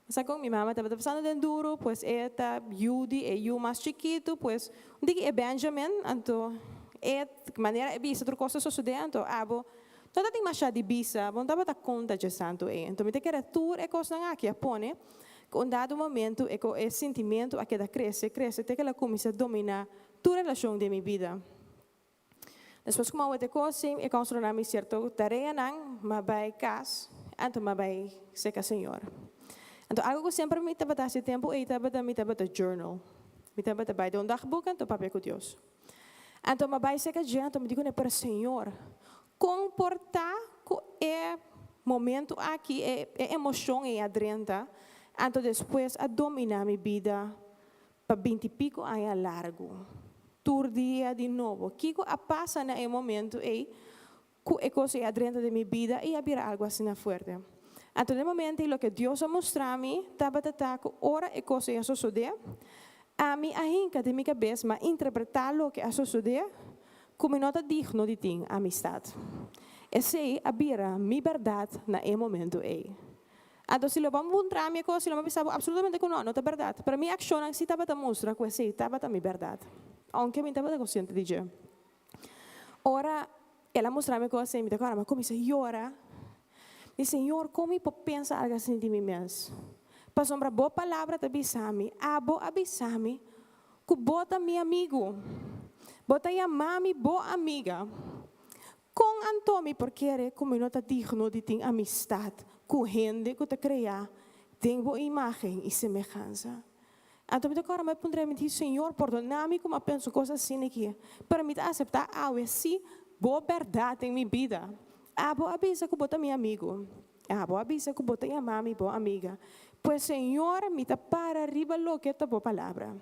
Mas com minha mãe estava passando de duro, pues tá Judy é o mais chiquito, pues é Benjamin, então é maneira é bisa outra coisa suceder, então abo toda tem mais de bisa, bom tava conta de santo é. Então me te quer tour é coisa nga que apone, com dado momento é sentimento a que da cresce, até que ela começa a dominar toda a relação de minha vida. Depois como eu te coisa, eu construí uma certa tarefa nang, mas casa, então mas seca Senhor. Então, algo que sempre me estava dando tempo é me estava journal. Me estava by de dagboek en papel com Deus. Então, me vai ser que então me digo para o Senhor, comportar com é momento aqui, é emoção e adrenta, então depois a dominar minha vida para 20 e pico anos largo. Tur dia de novo. Kiko a passa na momento é que coisa é adrenta de minha vida e abrir algo assim forte. Então, no momento em que Deus mostrou a mim, estava que ora e coisa ia suceder, a mim ainda de minha cabeça, mas interpretar o que ia suceder, como não está digno de ter amistade. E sei abrir a minha verdade na momento aí. Então, se eu vou mostrar a minha coisa, se eu não pensava absolutamente que não é verdade. Para mim, a ação se estava a mostrar que sei, estava a minha verdade. Aunque eu estava consciente de isso. Ora, ela mostrou a minha coisa e me disse, mas como isso llora? Diz, Senhor, como eu penso algo assim de mim mesmo? Para sombra boa palavra te avisar-me, avisar-me, que bota meu amigo, bota a mami boa amiga. Com Antomi, porque é como não está digno de ter amistade com gente que te cria, tem boa imagem e semelhança. Então, agora me pondrei me dizer, Senhor, perdona-me como eu penso coisas assim aqui, para me aceitar algo assim, boa verdade em minha vida. Boa avisa que bota meu amigo. Boa avisa que bota minha mami, boa amiga. Pois, Senhor, me está para arriba lo que está boa palavra.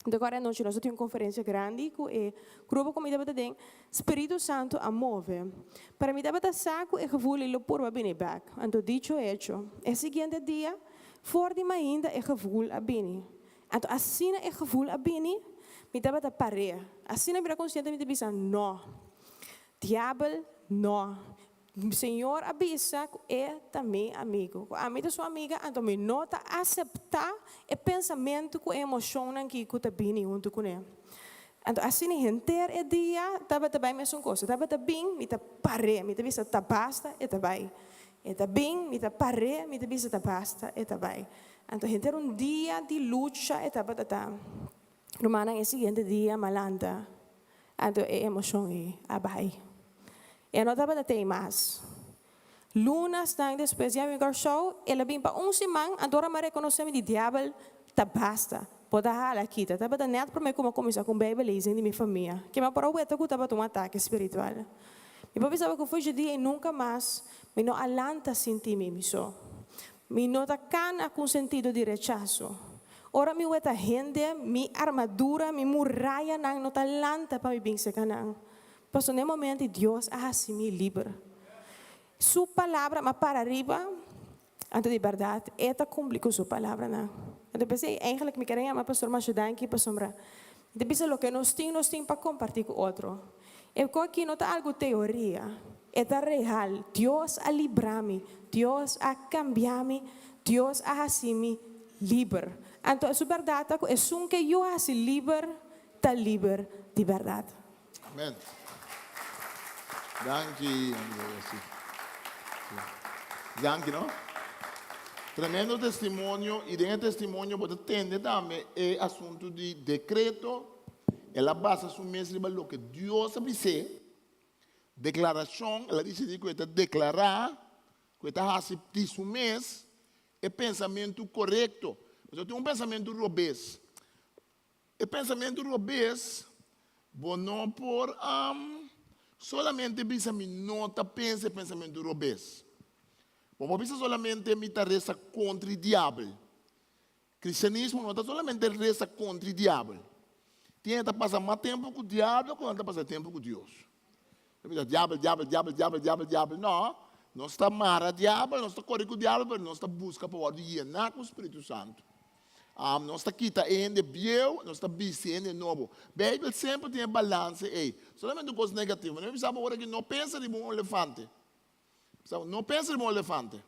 Então, agora nós temos uma conferência grande com o grupo como deve ter Espírito Santo a move. Para mim deve ter saco e gevoel lo por bem back. Então, dicho hecho, o seguinte dia, for de ainda é gevoel a bem. Então, assim é gevoel a bem, me deve ter parar. Assim é para consciente me deve dizer não. Diabo, não. Senhor avisa que é também amigo. A mim da sua amiga, então me nota aceitar o pensamento com a emoção que está bem junto com ele. Então assim inteiro o dia, estava também a mesma coisa. Estava bem, me está parei, me está tá basta, e está bem. Está bem, me está parei, me está basta, e está bem. Então inteiro dia de luta, estava tá. Romana é o seguinte dia malanda. Então a emoção é abai. Eu não estava até mais. Lunas, depois de meu show, ela vem para semana, agora me reconhece de diabo, tá basta. Pode dar aqui, tá basta net para mim como começar com bebeleza de minha família. Que me parou que estava um ataque espiritual. E para pensar que foi dia e nunca mais, me não alanta sentir me só. Me não tá cana com sentido de rechaço. Ora me ueta gente, mi armadura, mi muralha não tá alanta para me bem se canang. Mas no momento Deus assim me livre. Sua palavra me para arriba, então de verdade, esta cumpre com sua palavra. Então pensei, eigenlijk me queria uma pastor me ajudar aqui para sombra. Então pensei, o que nós temos para compartilhar com outro. Eu aqui não está algo teoria, é real. Deus a livrar-me, Deus a cambiar-me, Deus a assim-me livre. Então a sua verdade é um que eu assim livre, está livre de verdade. Amen. Danke. Danke, não? Tremendo testemunho, e dentro do testemunho pode entender também o assunto de decreto, ela basa su mesmo no que Deus disse, declaração, ela disse que está declarar, que está fazendo su mês, é pensamento correto. Mas eu tenho um pensamento robês. O pensamento robês, não por solamente pensa me nota pensa pensamento robês. Bom, pensa solamente me resta contra o diabo. Cristianismo não está solamente resta contra o diabo. Tem que passar mais tempo com o diabo quando está passando tempo com Deus. Diabo. Não, não está mara diabo, não está correndo com o diabo, não está busca para o dia com o Espírito Santo. Nós está aqui, está ainda biel, nós está busy ainda novo. A Bíblia sempre tem balance. Solamente coisa negativa. Não sabe agora que não pensa de um elefante. Não pensa de um elefante.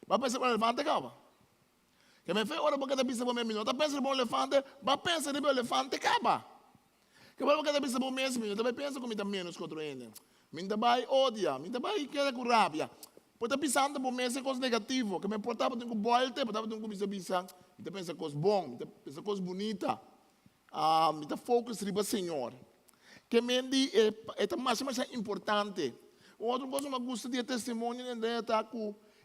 Vai pensar em um elefante, acaba. Que me fez hora porque está pensando em mim. Não está pensando em um elefante, vai pensar de um elefante, acaba. Que vai porque está pensando em mim, também pensa como está menos contra ele. Minta vai odia, minta vai quer com rabia. Pode estar pensando por mim coisa negativa, que me importava de um bolte, portava de um bisa, minta pensa coisa bom, minta pensa coisa bonita. Minta focus riba Senhor. Que mendi é mais importante. Outra coisa que eu gosto de testemunho é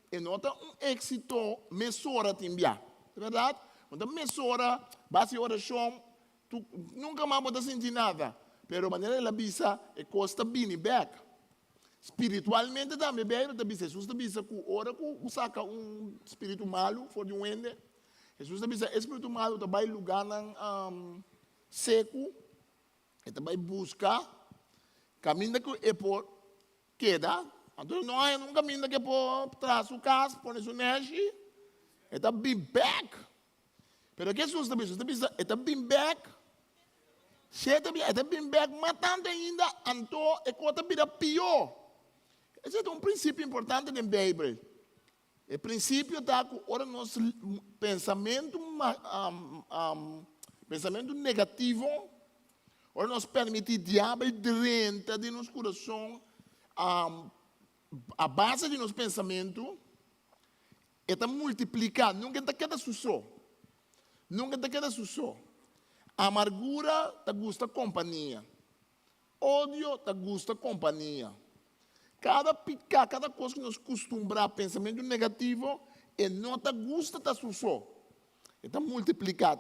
que nota êxito mesura timbia. É verdade? Quando mesura, base oração, tu nunca mais pode sentir nada. Pero a maneira ela bisa é costa bini back. Espiritualmente também bem, Jesus está bisa que ora que saca espírito malo for de ende. Jesus está bisa espírito malo está vai lugar seco, está vai buscar caminho que é por queda. Então não é um caminho que é por trás o caso, por isso neche, está bem back. Pero que Jesus está bisa, está bem back. Se é bem back, matando ainda, então é coisa vida pior. Esse é um princípio importante na Bíblia. O princípio está com o nosso pensamento negativo, ora nos permite diabo dentro de nosso coração, a base de nosso pensamento, é multiplicar, nunca está cada sussô. Nunca está cada sussô. Amargura te gusta companhia. Ódio te gusta companhia. Cada coisa que nós costumamos a pensamento negativo, e não te gusta te sussô. Está multiplicar.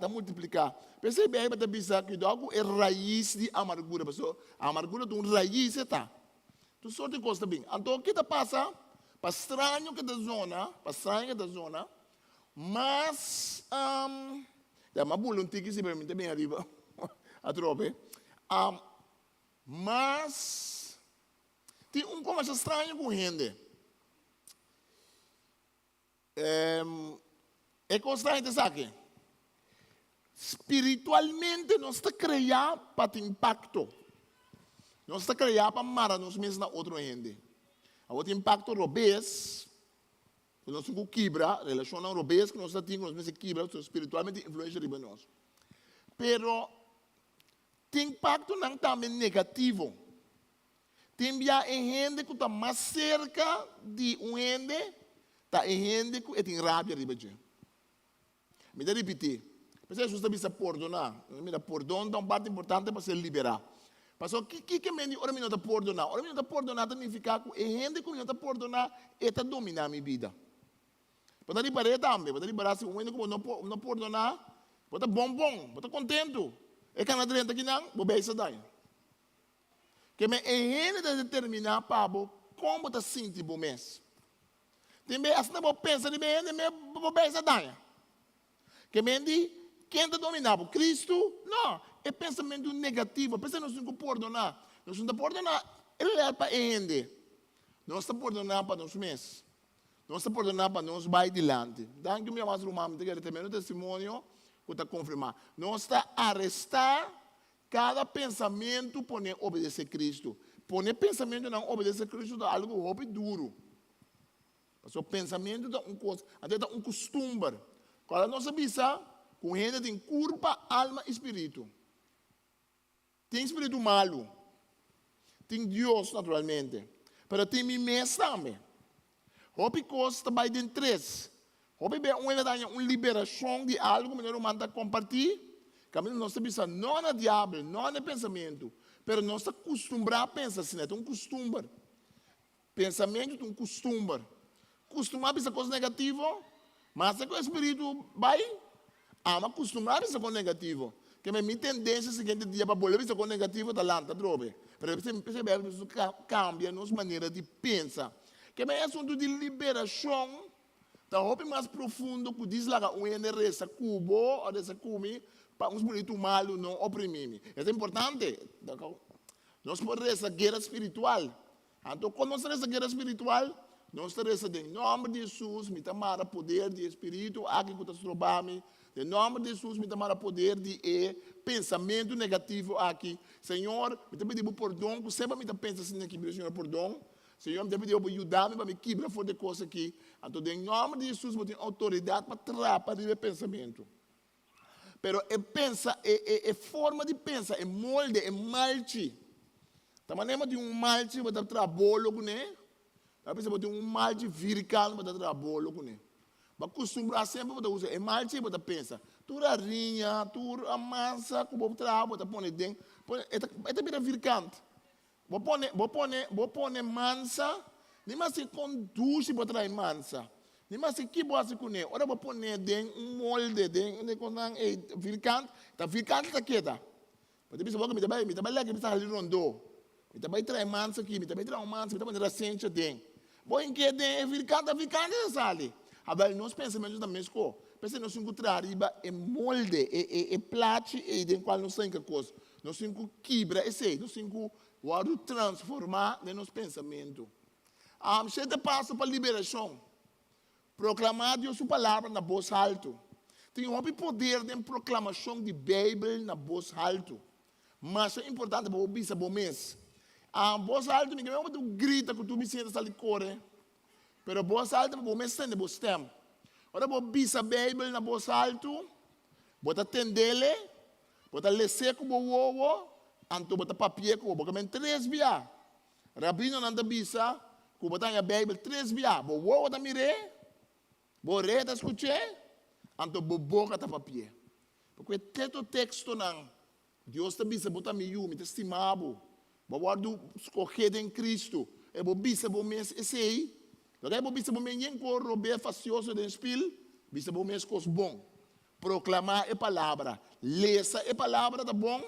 Percebe aí para pensar que algo é raiz de amargura. A amargura de uma raiz está. Tu só te gosta bem. Então, o que te passa? Para estranho que da zona, mas é uma bula, que se permite bem arriba, a trope. Mas, tem coisa estranha com gente. É constante, sabe? Espiritualmente, nós estamos criando para ter impacto. Nós estamos criando para amar nós mesmos na outra gente. A outro impacto robês, que nós temos que quebrar, relação ao robês que nós temos, nós quebrar, espiritualmente influencia sobre nós. Pero, tem impacto não também negativo. Tem gente que está mais cerca de gente, está gente que tem rabia sobre você. Me dá repetir. Mas Jesus também se perdonar. Perdão é uma parte importante para se liberar. Mas o que é menino? Ora, menino está perdonar. Ora, menino está perdonar significa que a gente que menino está perdonar está dominar a minha vida. Pode liberar também. Pode liberar se o menino que não perdonar, pode bom, pode contento. É que na direita aqui não, vou bem isso daí. Que a gente está determinar para como está sentindo bom mês. Também assim não vou pensar de bem, vou bem isso daí. Que me quem está dominando? Cristo? Não, é pensamento negativo. Pensamento não se perdonar. Nós não perdonar. Ele é para ele. Nós estamos perdonando para nós mesmos. Nós estamos perdonando para nós vai adiante. Daí que me mais rumam, que também no testemunho que está confirmar. Nós estamos arrestar cada pensamento para obedecer a Cristo. Poner pensamento não obedecer a Cristo é algo duro. Porque o pensamento é um costume. Quando nós sabemos, com gente tem corpo, alma e espírito. Tem espírito malo. Tem Deus, naturalmente. Mas tem mim mesmo também. Houve coisas também de três. Houve uma liberação de algo que nós mandamos compartilhar. Que nós sabemos, não é diabo, não é pensamento. Mas nós estamos acostumados a pensar assim. É um costume. Pensamento é um costume. Costumar pensar coisa negativa. Mas é que o espírito vai acostumar a pensar com negativo. Que a minha tendência é a seguinte dia para voltar a pensar com negativo está lá, está drobe. Mas perceber que isso cambia a nossa maneira de pensar. Que é assunto de liberação, está um mais profundo que diz lá que o reza cubo, ou reza cumi, para um espírito malo não oprimir. É importante. Nós podemos rezar guerra espiritual. Então, quando nós rezamos guerra espiritual, nós rezamos em nome de Jesus, me tomar o poder de Espírito, aqui que está trobando, Em nome de Jesus, me dá poder de pensamento negativo aqui. Senhor, me dá pedir perdão, que sempre me dá pensa assim aqui, Senhor, perdão. Senhor, me dá pedir para ajudar-me, para me quebrar fora de coisa aqui. Então, em nome de Jesus, eu tenho autoridade para trapar o pensamento. Pero é forma de pensar, é molde, é malte. Da maneira de malte, você trabalha com ele. Da maneira de malte vertical, você trabalha com ele. Mas acostumbrar sempre, você usa malte, você pensa. Tu rarinha, tu amassa, como você trabalha, você põe dentro. É também verticante. Você põe mansa, nem mais se conduz para trás mansa. Nem mais se que você com ele. Ora, você põe dentro molde, dentro verticante. Está verticante, está quieta. Mas depois você vai me trabalhar, que você está ali rondou. Me também traz mansa aqui, me também traz mansa, me também traz sente dentro. Bom, em que dentro é vircada, sale. Agora, nós pensamentos da mesma coisa. Pensa nós temos que trazer é molde, é plate, e dentro qual nós temos que coisa. Nós temos que quebrar, nós temos que transformar no nosso pensamento. Você passa para a liberação. Proclamar Deus sua palavra na voz alta. Tem um poder de proclamação de Bíblia na voz alta. Mas é importante para ouvir essa bom mês. A voz alta, ninguém vai grita que tu me sentes ali corre. Pero a voz alta, para o estende, para o tempo. Ora, para ouvir a Bíblia na voz alta, bota tendele, bota lecer com o ovo, anto bota papel com o ovo, porque 3 via. Rabino não anda bisa, que bota a Bíblia 3 via. O ovo da mire, o re da escute, anto o boca da papel. Porque o texto não. Deus está bisa botar miú, me estimado. Bawardo escolher em Cristo. É bo bisa bo mes esse aí. Não é bo bisa bo men cor rober facioso de espírito. Bisa bo mes cos bom. Proclamar a palavra, lesa a palavra tá bom.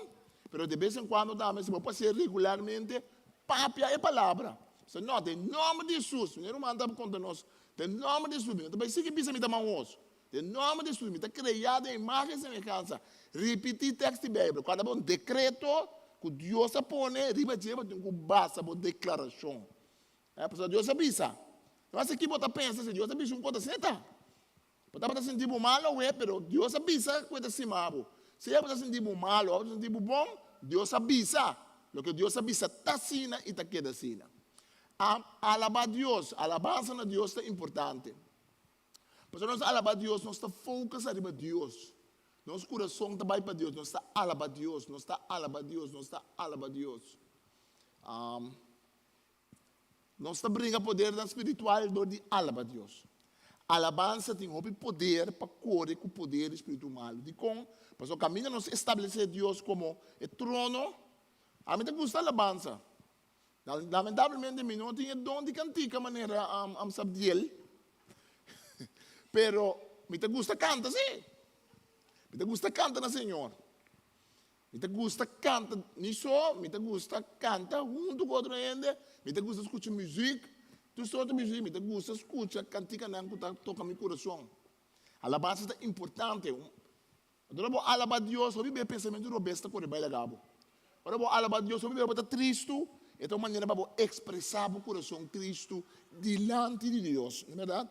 Pero de vez em quando também se pode ser regularmente papia a palavra. Se não, em nome de Jesus, não manda contra nós. Em nome de Jesus, também se que bisa me dá mãos. Em nome de Jesus, me está criado em imagem e semelhança. Repetir texto de Bíblia. Quando é um decreto, que Deus põe, riba de tem que basta uma declaração. É, pessoal, Deus avisa. Mas aqui você pensa, se Deus avisa, não pode sentar. Pode sentir mal, ou é, mas Deus avisa, pode ser mal. Se você sentir mal, ou sentir bom, Deus avisa. O que Deus avisa está assim e está queda assim. Alabar Deus, alabança a Deus é importante. Porque nós alabar Deus, nós estamos focados arriba de Deus. Nosso coração está para Deus, nós está alabar Deus, nós está alabar Deus, nós está alabar Deus. Nós está brincando poder da espiritual de alabar Deus. Alabança tem o poder para correr com o poder espiritual. De com, mas o caminho nós estabelecer Deus como o trono. A mim te gusta a alabança. Lamentavelmente, eu não tenho dom de cantar maneira sabdiel. Pero me te gusta canta, sim. Me te gusta canta na Senhor. Me te gusta canta nisso, me te gusta canta junto com outro gente. Me te gusta escutar música. Tu só de música, me te gusta escutar cantica não que toca meu coração. Alabança é importante. Agora vou alabar Deus, vou viver pensamento do besta com o baile gabo. Agora vou alabar Deus, vou viver para Cristo. Então maneira para expressar o coração Cristo diante de Deus, não é verdade?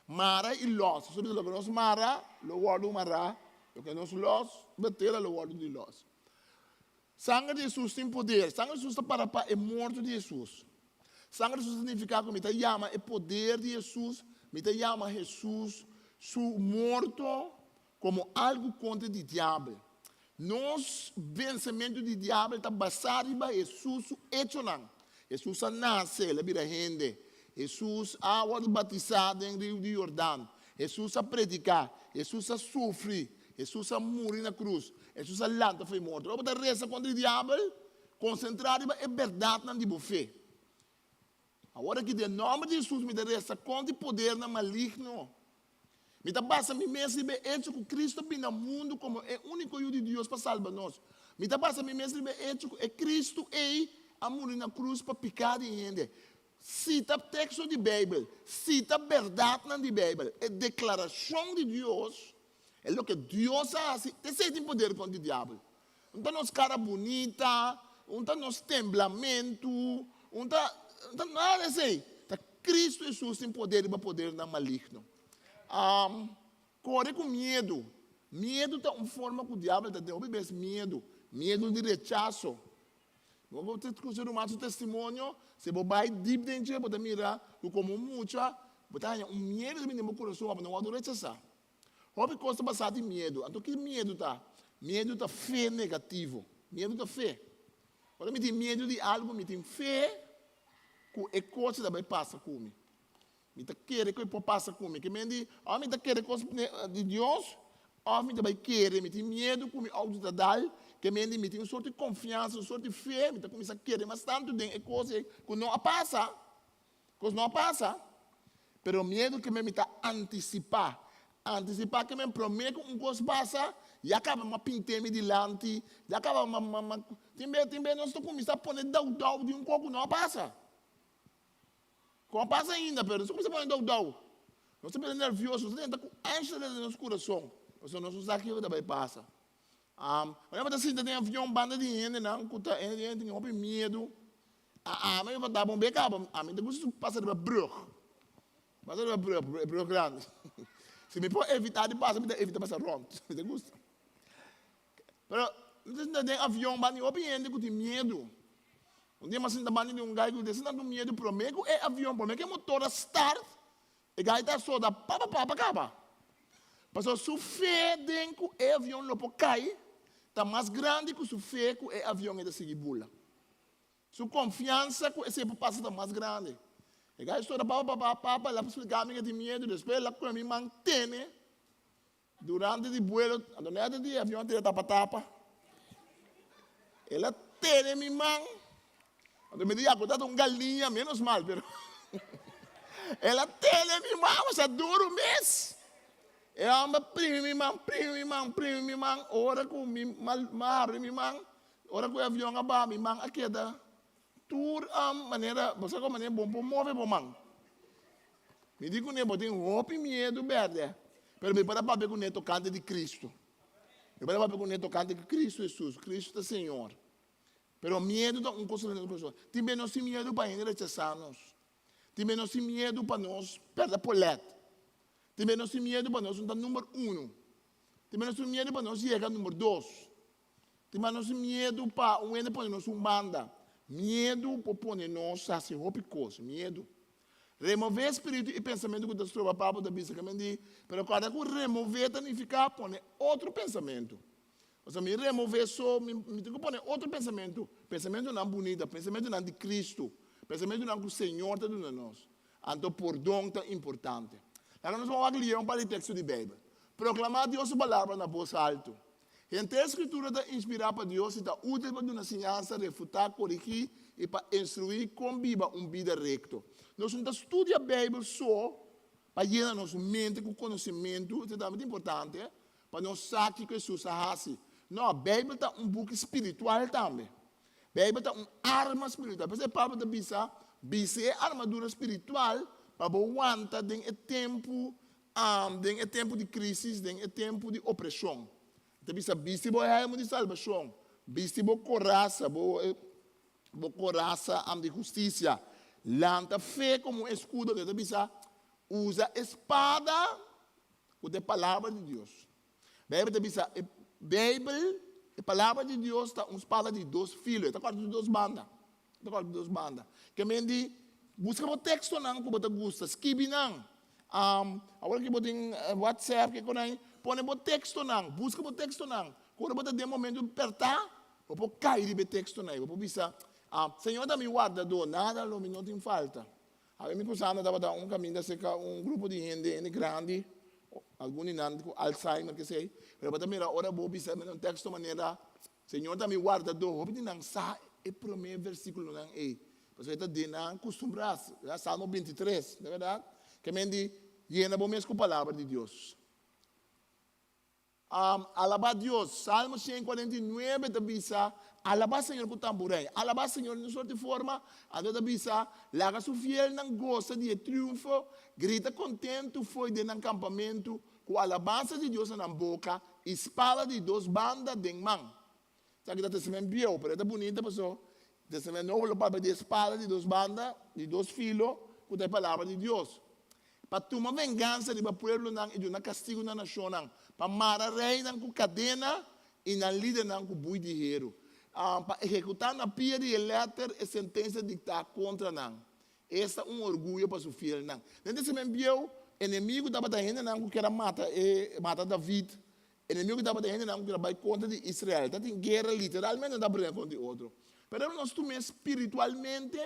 Mara e los. Sobre lo que nos mara, lo guardo mara. Lo que nos los, betela lo guardo de los. Sangue de Jesus tem poder. Sangue de Jesus está para é morto de Jesus. Sangue de Jesus significa que me te chama é poder de Jesus. Me te chama Jesus, su morto, como algo contra o diabo. Nos vencimento do diabo está basado em Jesus hecho não. Jesus nasce, ele vira gente. Jesus a batizado em Rio de Jordão. Jesus a predicar. Jesus a sofrer. Jesus a morrer na cruz. Jesus a lanta foi morto. Ou a reza contra o diabo, concentrado em verdade na de fé. Agora que de nome de Jesus me reza contra o poder na maligno. Me dá basta me mesmo hecho que Cristo vem no mundo como é o único filho de Deus para salvar nós. Me dá basta me mesmo hecho que Cristo é a morrer na cruz para picar de gente. Cita texto de Bíblia, cita verdade na Bíblia, é declaração de Deus, é o que Deus faz, tem poder contra o diabo. Não está nos cara bonita, não está nos temblamento, não está nada assim. Cristo Jesus tem poder na maligno. Corre com medo. Medo está uma forma que o diabo está dando medo. Medo de rechaço. Vou ter que usar o testemunho. Se você vai deep dentro, você mira, como muito, você tem um medo de meu coração, mas não vai rechazar. Houve coisa passada de medo. Então, que medo está? Medo está fé negativo. Medo está fé. Quando eu tenho medo de algo, eu tenho fé que é coisa que vai passar comigo. Eu quero que eu passe comigo. Que me diz, eu quero coisa de Deus, eu vai querer, eu tenho medo que eu auto dar, que me diz, eu tenho uma sorte de confiança, uma sorte de fé, eu começo a querer, mas tanto é coisa que não passa. Coisa não passa. Mas o medo que me está antecipar que me promete que uma coisa passa, e acaba uma pintar-me de lante, e acaba também nós estamos começando a pôr dau de um coco, não passa. Como passa ainda, pero se começa a pôr dau, nós estamos nerviosos, nós estamos com ânsia no nosso coração, nós não sabemos o que também passa. Eu vou dizer, tem avião, banda de gente, não, tem medo, mas eu vou dar bom becado, a mim, depois passa de brug, brug grande. Se me pode evitar de passar, me evita passar rond. Me gusta. Mas, não tem avião, mas eu penso que tem medo. Um dia, mas ainda mais de um gajo que diz, não tem medo, prometo, é avião, prometo, é motor a start, e gajo está só da pá. Mas o seu fé dentro é avião, não pode cair, está mais grande que o seu fé que é avião, é seguir bula. Sua confiança que esse passo está mais grande. E gajo estou da papa, lá para explicar que tem medo, depois lá com me mantém, durante o vuelo, a dona de avião tem tapa. Ela tem minha mão, quando me diz, acordado um galinha, menos mal, pero ela tem minha mão, mas é duro mês. Ela anda primo minha mão, ora com minha mão, ora com o avião abaixo, minha mão aqui da tour maneira, você com maneira bom para mover para mão. Me digo que tem roupa e medo verde, pero me para papai com o tocante de Cristo. Me para papai com o tocante de Cristo Jesus, Cristo é Senhor. Pero medo é uma coisa da pessoa. Também não se medo para ainda rechazar-nos. Também não se medo para nós perder polete. Também não se medo para nós não número 1. Também não se medo para nós chegar número 2. Também não se medo para um ende para nós banda. Medo para pôr nós a se roupa coisa. Medo. Remover espírito e pensamento que Deus trouxe para da bisa que me diz. Pero cada que remover significa pôr outro pensamento. Ou seja, me remover só, me tenho que pôr outro pensamento. Pensamento não bonito, pensamento não de Cristo. Pensamento não que o Senhor está dando a nós. Então, perdão é importante. Agora nós vamos ler para o texto de Bíblia. Proclamar Deus a palavra na voz alta. Então, a escritura está inspirada para Deus e está útil para dar uma ensinança, refutar, corrigir e para instruir com viva vida recto. Nós não estudamos a Bíblia só para llenar nossa mente com conhecimento, isso é muito importante, para nós saber que Jesus faz. Não, a Bíblia está um pouco espiritual também. A Bíblia está uma arma espiritual. Porque a palavra da bisa é armadura espiritual para aguentar em tempo de crise, em tempo de opressão. Bisa é de salvação. Bisa é coraça, de justiça. Lanta fé como escudo. Bisa usa espada com a palavra de Deus. Bíblia, a palavra de Deus está uma espada de 2 filos. Está de 2 bandas. Que me diz, busca o texto não, como você gosta. Escreve não. Agora que você tem WhatsApp, que você põe o texto não. Busca o texto não. Quando você tem um momento de apertar, você cair de texto não. Você pensa, Senhor, dá-me guardador, nada não tem falta. A mim, quando estava um caminho, um grupo de gente grande, alguns não com Alzheimer, que sei. Mas você mira, ora, vou pensar um texto maneira, Senhor, dá-me guardador. Você não sabe, é o primeiro versículo não é. Você está de não acostumbrar, Salmo 23, não é verdade? Que me diz, llena bom mesmo com a palavra de Deus. Alabar Deus, Salmo 149, da bisa, alabar Senhor com o tamborém, alabar Senhor de sorte forma, a da bisa, larga su fiel não gosta de triunfo, grita contento, foi de acampamento, com a alabança de Deus na boca, espada de 2 bandas de mão. Sabe que está sendo biel, pero é bonita, pessoal. Está sendo novo, para de espada de 2 bandas, de 2 filos, com a palavra de Deus. para tomar vingança do povo e de castigo na nação, para matar rei com cadena e na líder com bui de dinheiro, para executar na pia de letra e sentença dictar contra não. Esse é orgulho para seu filho não. Dentro desse meio inimigo estava dizendo não que era mata David, inimigo estava dizendo não que era vai contra de Israel, está em guerra literalmente não está brigando contra o outro. Mas nós também espiritualmente,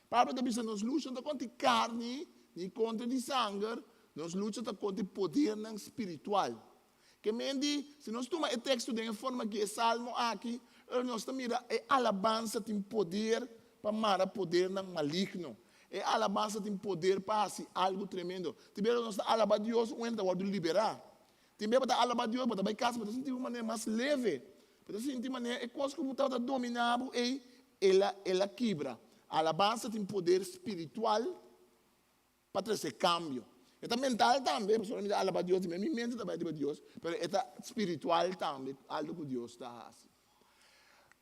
para que nós lutamos contra carne e contra de sangue, nós lutamos contra o poder espiritual. Que mendi, se nós tomamos o texto de forma que é salmo aqui, nós mira é alabança tem poder para mara poder maligno. É alabança tem poder para algo tremendo. Também nós alabar Deus, o ente vai liberar. Também para alabar Deus, para casa, para sentir uma maneira mais leve. Para sentir maneira é coisa como está dominado e ela quebra. Alabança tem poder espiritual para trazer cambio. É mental também, pessoal, alabar Deus, minha mente também é Deus, mas é espiritual também, algo que Deus está fazendo.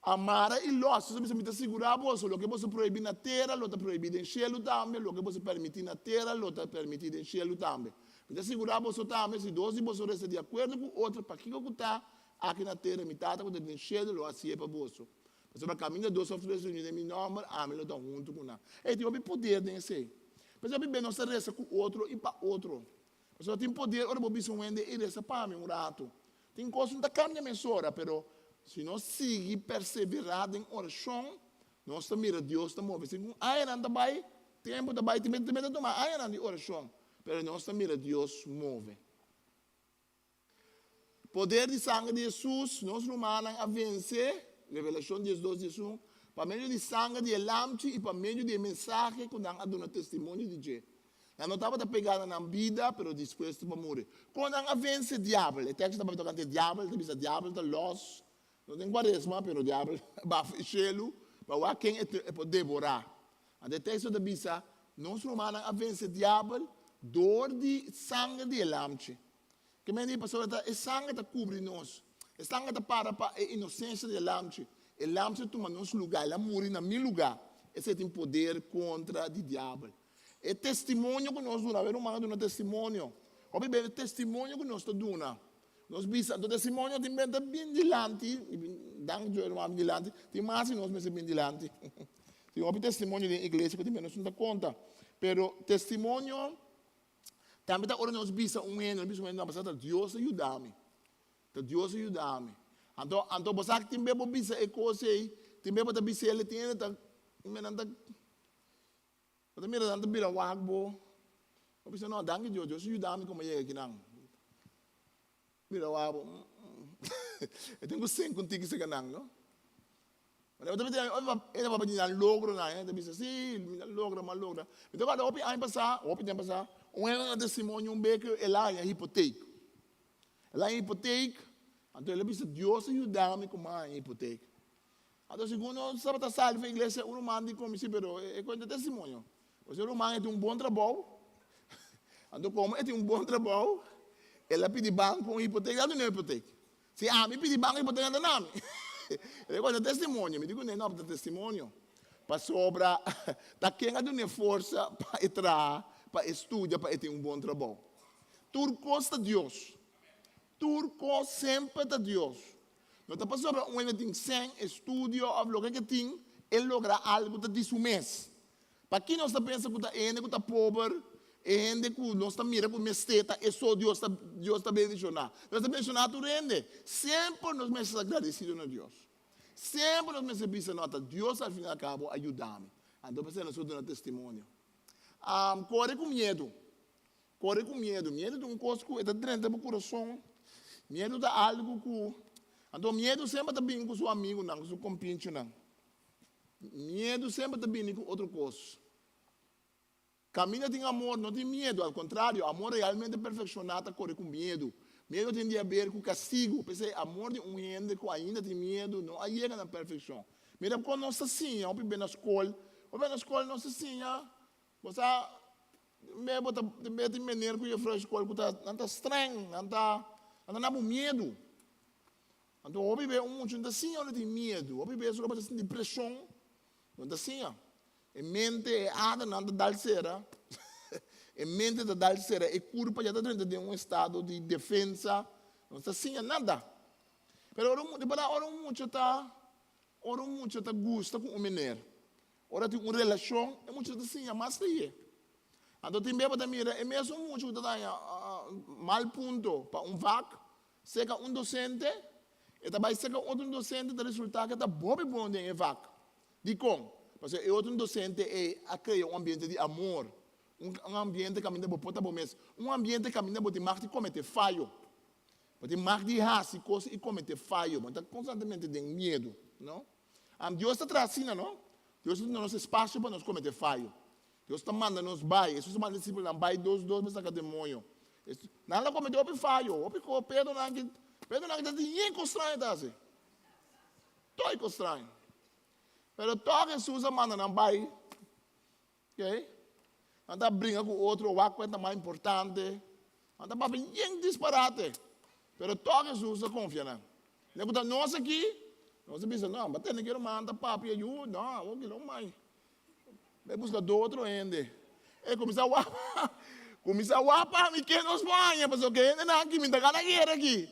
Amar e los, você precisa segurar você, o que você proíbe na terra, o que proíbe no cielo também, o que você permite na terra, o que permite no cielo também. Precisa segurar você também, se dois de você está de acordo com o outro, para que está aqui na terra, metade com no cielo, ou assim é para você. Você vai caminhar dois ofertas unidas em meu nome, amém, está junto com nós. E tem poder nesse. Mas eu bem nossa reza com o outro e para outro. Você tem poder, ora você vende e reza para mim rato. Tem coisa que não cambia mensura, pero se nós seguir perseverado em oração, nós também Deus está movendo. Se aí não vai, tempo da vai, também está tomar. Aí não de oração, pero nós também Deus move. Poder de sangue de Jesus, nós não mandamos a vencer. Revelação 10:12, para meio de sangue de lamte e para meio de mensagem que nós damos testemunho de Jesus. Nós não estamos pegando na vida, mas depois para morrer. Quando nós vence o diabo, o texto está tocando o diabo, o diabo está los. Não tem quaresma, mas o diabo vai fechá-lo, para quem é para devorar. O texto da Bíblia, nós romanos a vence o diabo, dor de sangue de lamte. Que me diz, pastor, o sangue está cobre nós. O sangue está para a inocência de lamte. O lamte toma nosso lugar, ela morre na meu lugar. Esse tem poder contra o diabo. É testemunho que nós damos, não é um testemunho. O testemunho que nós damos. Nós bisamos, o testemunho tem bem dilante, dan jo irmão dilante, tem mais nós mesmo bem dilante. Tem um testemunho da igreja que também nós não dá conta. Pero testemunho também está ora nós bisamos nós bisamos na passada Deus ajuda-me. Deus ajuda-me. Então você que tem bem bisa é coisa aí, tem bem para bisa ele tem tá menanda. Mas mira tanto bira wagbo. Eu pensei não, danke Deus ajuda-me como é aqui não. Mira wagbo. Eu tenho 100 contigo se ganang, no? Mas eu também ele vai pedir logro na, ele diz assim, logra, mas logra. Então quando opi aí passar, um testemunho beco ela é hipoteca. Ela é hipoteca. Então ele diz Deus ajuda-me com a hipoteca. Então segundo sabe tá salve a igreja um manda como se pero é coisa testemunho. Você um manda tem um bom trabalho. Então como ele tem um bom trabalho, ela pede banco com hipoteca, ela não é hipoteca. Se me pede banco hipoteca não nome. Ele coisa testemunho, me digo não é testemunho. Para sobra, tá quem não força para entrar, para estudar, para ter um bom trabalho. Tudo custa Deus. Turco sempre da Deus. Não está passando para um tem sem estudo, ou que tem, ele logra algo de seu mês. Para quem não está pensando que está pobre, gente que não está mirando com mesteta, é só Deus está bendicionando. Deus está bendicionando tu rende. Sempre nós me agradecidos a Deus. Sempre nós me pensamos, Deus al final acabou ajudar-me. Então, nós somos um testemunho. Corre com medo. Corre com medo. Medo de um coisa que está dentro do coração. Medo de algo que... Então, medo sempre está bem com seu amigo, não, com seu compinho, não. Medo sempre está bem com outra coisa. Caminha tem amor, não tem medo. Ao contrário, amor realmente perfeccionado corre com medo. Medo tem a ver com castigo. Pensei, amor de um gente que ainda tem medo, não chega na perfeição. Mira, quando nós assim, eu bem na escola, nós assim, você... Tem maneira que eu falo na escola, que está estranho, não está medo. Então, o bebê não assim, não tem medo. O bebê só tem depressão, não está assim. A mente é não está dalcera. E mente da dar será e curva já está dentro de um estado de defesa, não está assim nada. Pero ora muito tá gosta com o menino. Ora tem uma relação, é muito assim, mas aí. Então tem bem para mira, é mesmo muito da mal ponto para vac, seca docente, e também seca outro docente, da resultado que está bom em vac. De como? Porque outro docente é a criar ambiente de amor. Ambiente que caminha por porta mês, ambiente que caminha por de cometer falho, por de de raça e cometer falho, mas está constantemente de medo, não? Deus está trazendo, não? Deus está dando espaço para nós cometer falho. Deus está mandando nos bai, Jesus manda discípulos não bai dois para sacar demônio. Nada cometeu o falho, o Pedro não que está ninguém constrange tá assim, todo constrange. Pero todo Jesus manda não bai, ok? Anda brinca com outro, o aquo é mais importante. Anda para bem disparate. Pero todo Jesus confia, né? Nós aqui, nós pensamos, não, mas tem que mandar papo e ajuda, não, o que não mais. Vai buscar do outro ainda. É começar a wapa, me quer nos banhos, mas o que ainda não aqui, me dá na guerra aqui.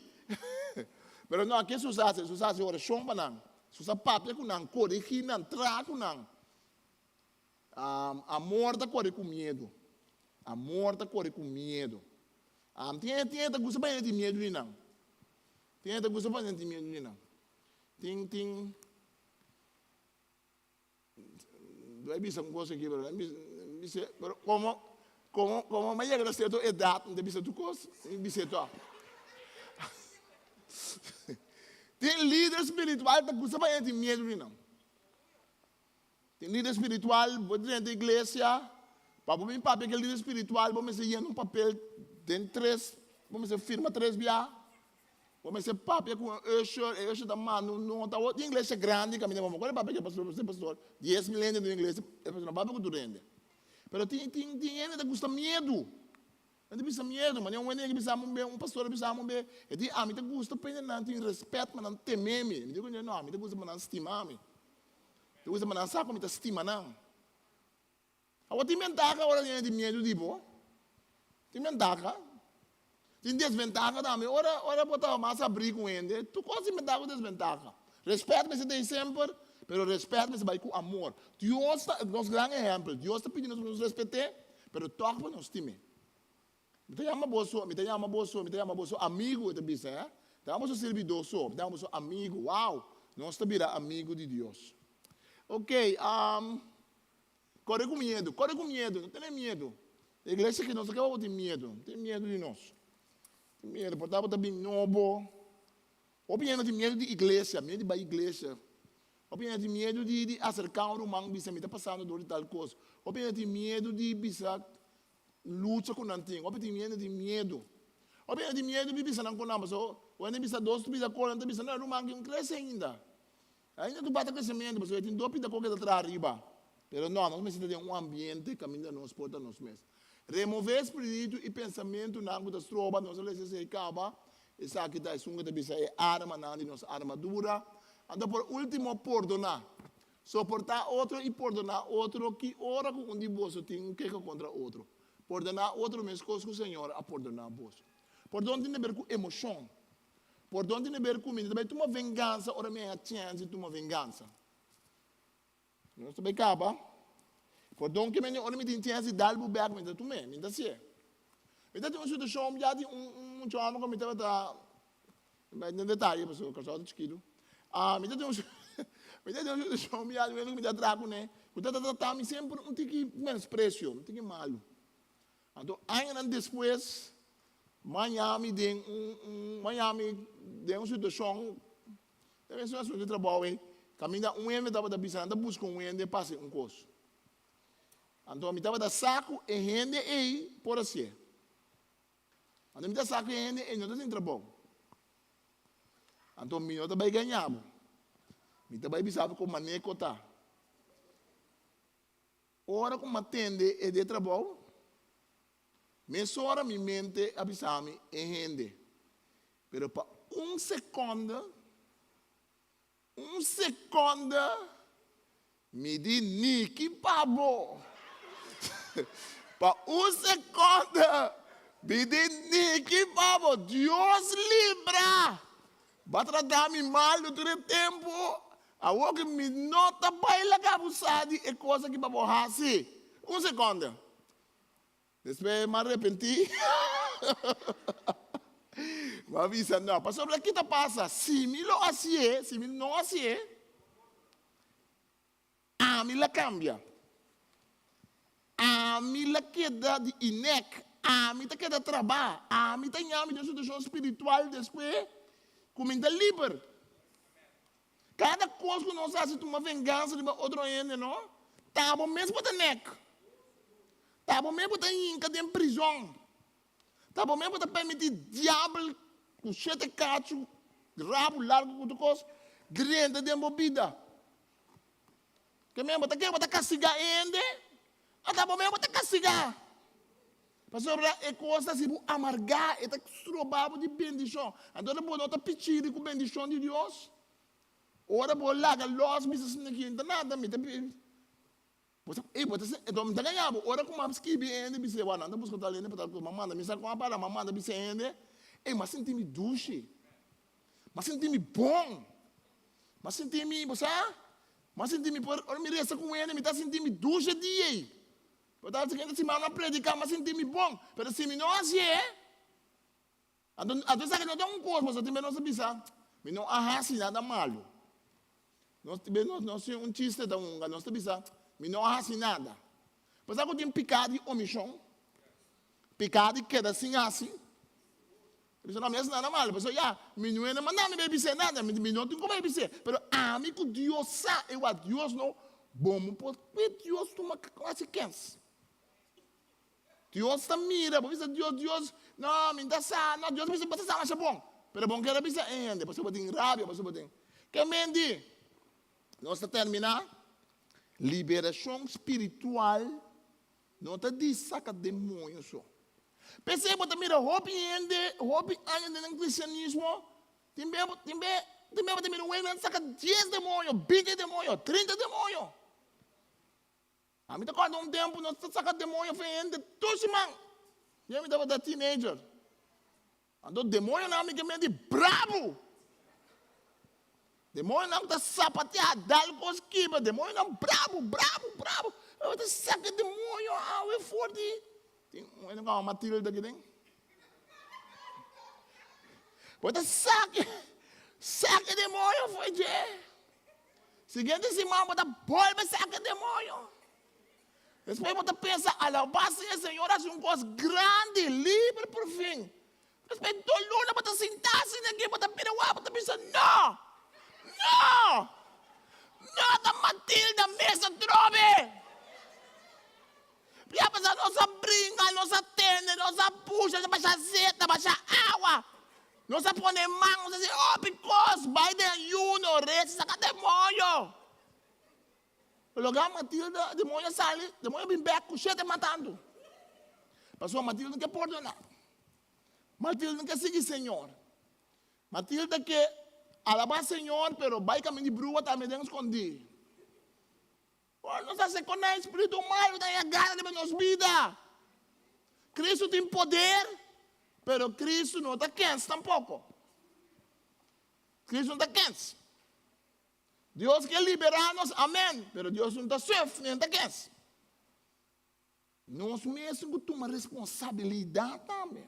Pero não, aqui sucesso, oração para não. Sucesso papo com não, corrigir não, trago não. Amor está correndo com medo. Amor está correndo com medo. Tem coisa para de medo não. Tem coisa para de medo não. Tem. Vai ver uma coisa aqui, pero como mais é certo é dado, não deve ser tu coisa, deve ser tu. Tem líder espiritual que coisa para de medo não. Tem líder espiritual, vou dizer da igreja, para o meu papel que é líder espiritual, vamos ser um papel tem 3, vamos ser firma 3 via, vamos ser papel com usher da mano, não está outro inglês é grande, que a minha mamãe, qual é o papel que é pastor, 10 mil anos de inglês, é papel que tu rende. Mas tem gente que gosta medo, não tem medo, mas não é que precisa um pastor precisa ver, é de me gosta para não tem respeito, mas não temer me, me digo não, me gosta para não estimar me. Tu usa para dançar como está estima não. Agora tem vantagem agora de medo de boa. Tem vantagem. Tem desvantagem também. Ora botar mais abrir com ele. Tu quase vantagem ou desvantagem. Respeito-me se tem sempre, mas respeito-me se vai com amor. Deus está, nosso grande exemplo. Deus está pedindo para nos respeitar, mas toca para nos estimar. Me te chama bolso, amigo, te disse, eh? Damos o servidor só, damos o amigo. Uau, nós estamos amigo de Deus. Ok, corre com medo, não tem medo. A igreja que nós acabamos de ter medo, tem medo de nós. Tem medo, portanto, está bem novo. Ou tem medo de igreja, medo de igreja. Ou tem medo de acercar um irmão que está passando por tal coisa. Ou tem medo de luta com o antigo. Ou tem medo. Ou tem medo de pisar com o nome. Ou tem pisar dois, pisar com o pisar não, irmão que não cresce ainda. Ainda tu bate crescimento, mas tem dois da coisa atrás arriba. Pero não, nós precisamos de um ambiente que ainda nos porta nos mesmos. Remover espírito e pensamento na água das trobas, nós precisamos se acaba, essa aqui está sunga de é arma na nossa armadura. Então por último perdonar. Suportar outro e perdonar outro que ora com um de vós tem que contra outro. Perdonar outro mesmo coisa que o Senhor a perdonar vós. Perdão tem a ver com emoção. Perdão tem a ver com também uma vingança, ora minha chance de uma vingança. Não estou bem acaba. Perdão que ora me tem chance de dar o back, mas tu me dá se. Me dá uma situação já de um chama como me estava mas não detalhe, pessoal, casal de chiquito. Me dá uma situação já de me dá trago, né? Cuidado tá me sempre um tique menosprecio, um tique malo. Então, anos depois Miami tem uma situação, tem uma situação de trabalho, caminha ano estava da bisanda, busca ano passa coisa. Então, me estava da saco e rende aí por assim. Então, me dá saco e rende e não tem trabalho. Então, me não vai ganhar. Me vai bisava com maneco tá. Ora como atende e de trabalho. Mesora mi mente abisami e rende. Pero para um segundo, me di Niki Pabo. Para un segundo, que vamos, Dios libra. Va a tratar-me mal durante o tempo. Agora que me nota baila que abusado é coisa que vamos fazer. Um segundo. Depois me arrependi. Mas avisa, não. Pastor, o que está passando? Se me não assim, a mim la cambia. A mim la queda de inec. A mim la queda de trabalho. A mim tem a minha situação espiritual depois. Comida livre. Cada coisa que nós fazemos uma vingança de outro ainda, não? Tá bom mesmo para nec. Tá bom mesmo para inca de prisão. Tá bom mesmo para permitir diabo, o chete cacho, rabo largo, outra coisa, grande de movida. Que mesmo para castigar ainda. Tá bom mesmo para castigar. Pastor, é coisa assim, amargar, é troubado de bendição. Então, não está pedindo com bendição de Deus. Ora, vou lá, que nós, mas não aqui, não nada, me tem. Então, me tem ganhado. Ora, como eu escrevi ainda, me sei, não busco tal ainda, para mamãe, me sabe como a palavra, mamãe, me sei ainda. Mas senti-me duche. Mas senti-me bom. Mas senti-me, você sabe? Mas senti-me, ora, me resta com ele, me está sentindo duche de aí. Portanto, seguinte semana predicar, mas senti-me bom. Mas se me não assim é, então sabe que não tem um coisa, mas eu também não sabia, sabe? Me não arrasa nada malo. Nós temos um chiste da unga, nós sabia, sabe? Me não arrasa nada. Mas sabe que eu tenho pecado de omissão? Pecado de queda assim, assim. Eu não me nada mal. Mas já, me não é nada, me bebe ser nada, me não tem como bebe ser. Mas a mim que Deus sabe, eu a Deus não, bom, porque Deus toma consequências. Deus está mira, porque Deus, não, me dá sa, não, Deus me passa sa, mas é bom. Pero bom que era bisa ainda, você pode ter rabia, você pode ter. Que mendi? Nós está terminar. Liberação espiritual não está de saca demônio só. Pensei que mira hobby ainda no cristianismo, também mira o não saca 10 demônios, 20 demônios, 30 demônios. A mim está um tempo, nós saca demônio foi ainda toda semana. E eu me dava da teenager. Andou demônio na minha mente bravo. Demônio não está sapateado, dá-lhe com os quibas. Demônio não bravo. Eu te saca demônio, é forte. Tem uma Matilda aqui dentro. Eu te saca demônio, foi de. Seguinte semana, eu te volta saca demônio. Depois você pensa, alabaça e Senhor, faz uma coisa grande, livre por fim. Depois dolor, você sentar-se aqui, você pirar, você pensa, não, da Matilda, mesa, trove. E a pessoa nossa brinca, nossa tenda, nossa puxa, nossa zeta, nossa água. Nossa põe mão, nossa because, vai de ayuno, reza, saca demônio. O lugar Matilda, demônio sai, demônio vem back, o chefe matando. Pastor, Matilda não quer perdonar. Matilda não quer seguir Senhor. Matilda quer alabar Senhor, pero vai caminho de brua, também tem escondido. Nós se conhece espírito mal, daí a gana de nossa vida. Cristo tem poder, pero Cristo não está quente tampouco. Cristo não está quente. Deus quer liberar-nos, amém. Pero Deus não está sofrendo, nem está quente. Nós mesmos tomamos responsabilidade também.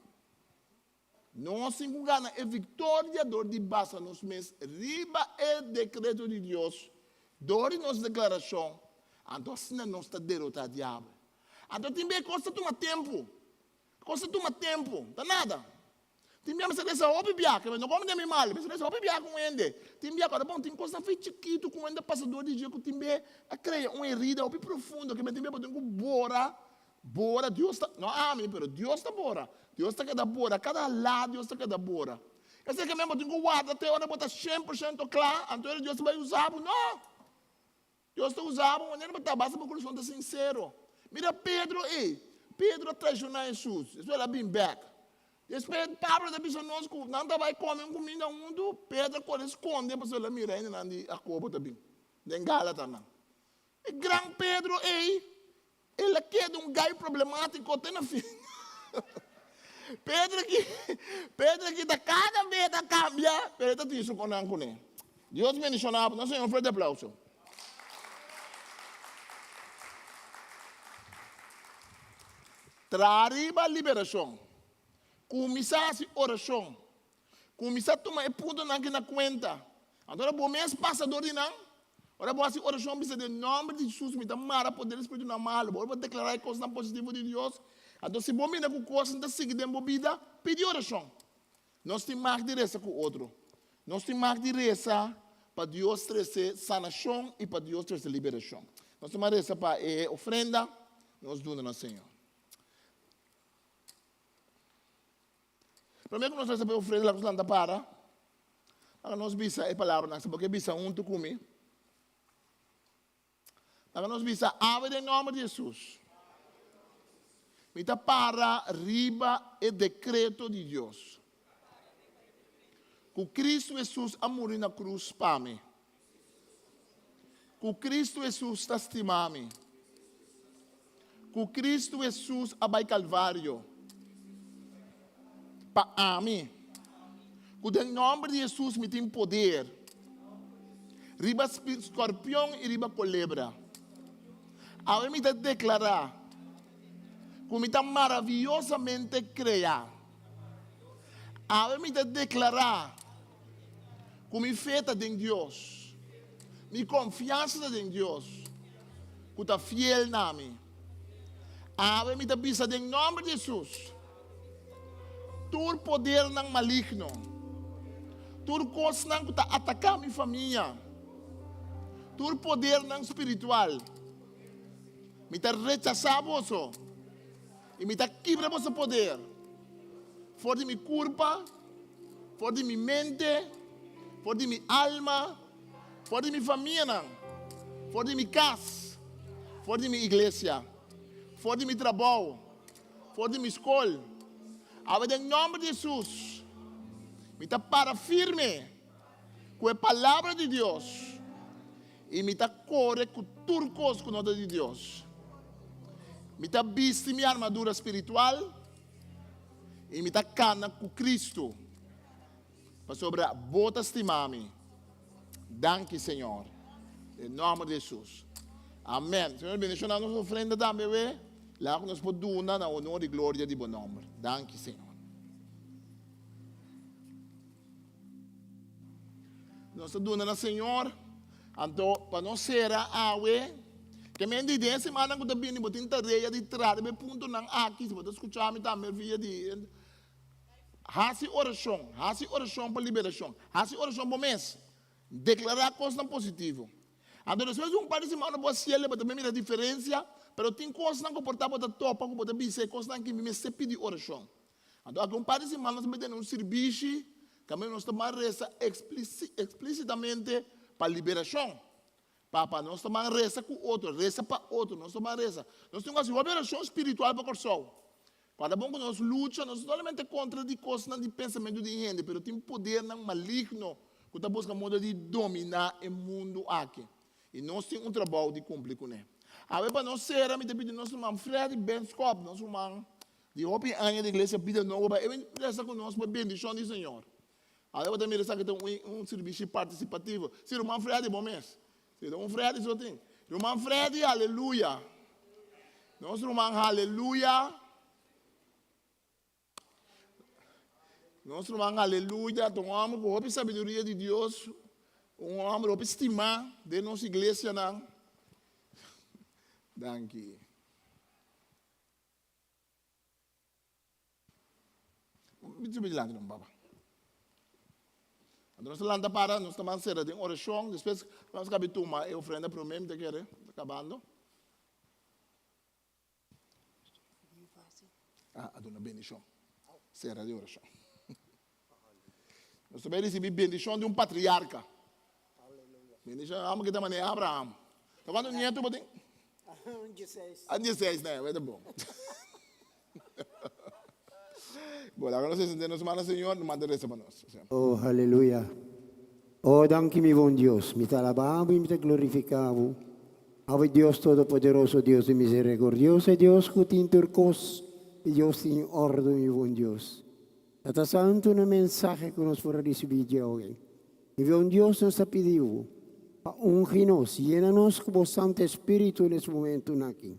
Nós temos que ganhar a vitória de base nós mesmos. Riba é o decreto de Deus. Dore nossa declaração. Então, assim nós está derrotando o diabo. Então, também custa tomar tempo. Não nada. Também você dessa roupa biaca, mas não como nem mal. Você dessa roupa biaca com ele. Também agora, bom, tem coisa feita chiquito com ele, passador de dia, que também cria uma herida roupa profunda, que também tem que bora, Deus está, não, amém, pero Deus está bora. Deus está cada bora, cada lado Deus está cada bora. Eu sei que mesmo tem que guardar até a hora, botar 100% claro, então Deus vai usar, não. Deus está usando, mas não está basta para o coração estar sincero. Mira Pedro, Pedro traicionou Jesus, isso é bem back. Depois Pablo da pessoa nós não vai comer comida mundo, Pedro corresponde para você mira ainda na Jacobo também. Nem Gálatas não. E grande Pedro, Ele quer guy problemático, tem na fim. Pedro que está cada vez a cambiar, pero está isso com ele. Deus mencionava, não sei, um forte aplauso. Trariba a liberação. Começar a oração. Começar a tomar ponto na conta. Agora, o mês passador de não. Agora, vou fazer oração, precisa de nome de Jesus, me dá mara poder espírito na mala. Vou declarar coisas positivas de Deus. Então, se você me com coisas, não seguir dentro da vida, pedir oração. Nós temos mais de reza com o outro. Nós temos mais de reza para Deus trazer sanação e para Deus trazer liberação. Nós temos reza para ofrenda, nós damos ao Senhor. Primeiro que nós recebemos ofrenda, nós não para. Nós bisa a palavra, porque bisa tu comer. Nós bisa ave em nome de Jesus. Mita para riba e decreto de Deus. Com Cristo Jesus a morrer na cruz para mim. Com Cristo Jesus está estimando. Com Cristo Jesus a vai Calvário. Para mim. Com o nome de Jesus me tem poder. Riba escorpião e riba culebra. A me declarar. Como está maravilhosamente criar. A me declarar. Como feita em Deus. Minha confiança em Deus. Que está fiel na mim. A me bisa em nome de Jesus. Todo poder não maligno. Todo coisa não está atacar minha família. Todo poder não espiritual. Me está rechazar você. E me está quebrar você poder. Fora de minha culpa. Fora de minha mente. Fora de minha alma. Fora de minha família. Fora de minha casa. Fora de minha igreja. Fora de meu trabalho. Fora de minha escola. Agora, em nome de Jesus. Me está para firme. Com a palavra de Deus. E me está corre com tudo coisa com o nome de Deus. Me está vestindo minha armadura espiritual. E me está cana com Cristo. Para sobre a bota estimar-me. Danke, Senhor. Em nome de Jesus. Amém. Senhor, bendição a nossa ofrenda também. Lá que nós podemos dar na honra e glória de bom nome. Danke, Senhor. Nós estamos dando ao Senhor. Então, para nós ser a água. Que me diz, essa semana que eu estou vindo, eu tenho tarefa de trás, eu ponto não aqui, se você escutar, me também via de... Hace oração para liberação, hace oração para o mês, declarar coisas positivas. Então, às vezes, par de semana, você olha, para também a diferença, mas tem coisas que comportar para topa, para dizer, coisas que me se pedir oração. Então, par de semana, nós temos serviço, que nós estamos reza explicitamente para liberação. Papa, nós estamos reza com outro, reza para outro, nós estamos reza. Nós temos uma operação espiritual para o coração. Para bom que nós lutamos, nós não somente contra de coisas de pensamento de gente, mas tem poder não maligno que está buscando modo de dominar o mundo aqui. E nós temos trabalho de cumprir com ele. Agora, para nós ser, me pedi nós irmão Fred Benskop, nós irmão de Hopi Anha da igreja, pedi nova, ele reza conosco para bendição do Senhor. Agora, eu também reza que tem serviço participativo. Se o irmão Fred, bom mês. Irmão Fred, isso tem. Irmão Fred, aleluia. Nosso irmão, aleluia. Nosso irmão, aleluia. Um homem com a sabedoria de Deus. Um homem com estima de nossa igreja. Danke. Muito obrigado, Baba. Nós estamos para, nós estamos fazendo uma oração, depois nós acabamos de tomar a ofrenda para o mesmo, está acabando. A dona bendição. Será de oração. Nós também recebemos bendição de patriarca. Bendição, amo que também é Abraão. Então, quando o neto botem? 16, né? É bom. Bom, agora nós entendemos mais, Senhor, manda reza para nós. Oh, aleluia. Oh, danke mi buon Dios. Mi te alabamos e mi te glorificamos. Ave Dios Todopoderoso, Dios de misericordioso, Dios que te intercos, y Dios tiene orden y buen Dios. Tata santo un mensaje que nos fuera recibido hoy. Y un Dios nos ha pedido, para ungirnos, llénanos con el Santo Espíritu en este momento aquí.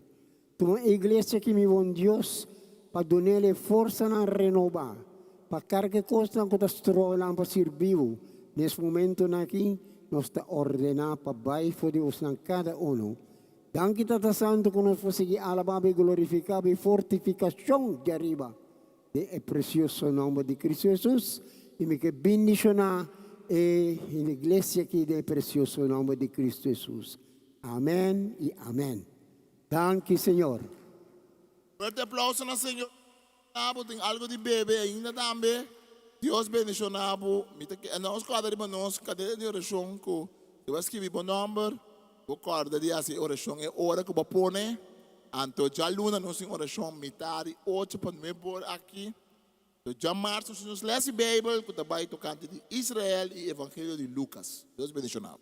Toma iglesia que mi buen Dios, para darle fuerza a renovar, para cargar cosas que estás trabajando para ser vivo. En este momento aquí, nos está ordenado para baixo Dios en cada uno. Danke Tata Santo que nos seguir alabar y glorificar y fortificación de arriba. De el precioso nombre de Cristo Jesús. Y me que bendicionar en la iglesia aquí del precioso nombre de Cristo Jesús. Amén y amén. Danke Señor. Fuerte aplauso al Señor. Tem algo de bebê ainda também. Deus bendicionado. Nós cada dia nós cadê de oração que eu escrevi o número. O corda de essa oração é hora que eu pone. Então já luna nós em oração metade 8 para me por aqui. Então já março nós lê a Bíblia que também tocante de Israel e Evangelho de Lucas. Deus bendicionado.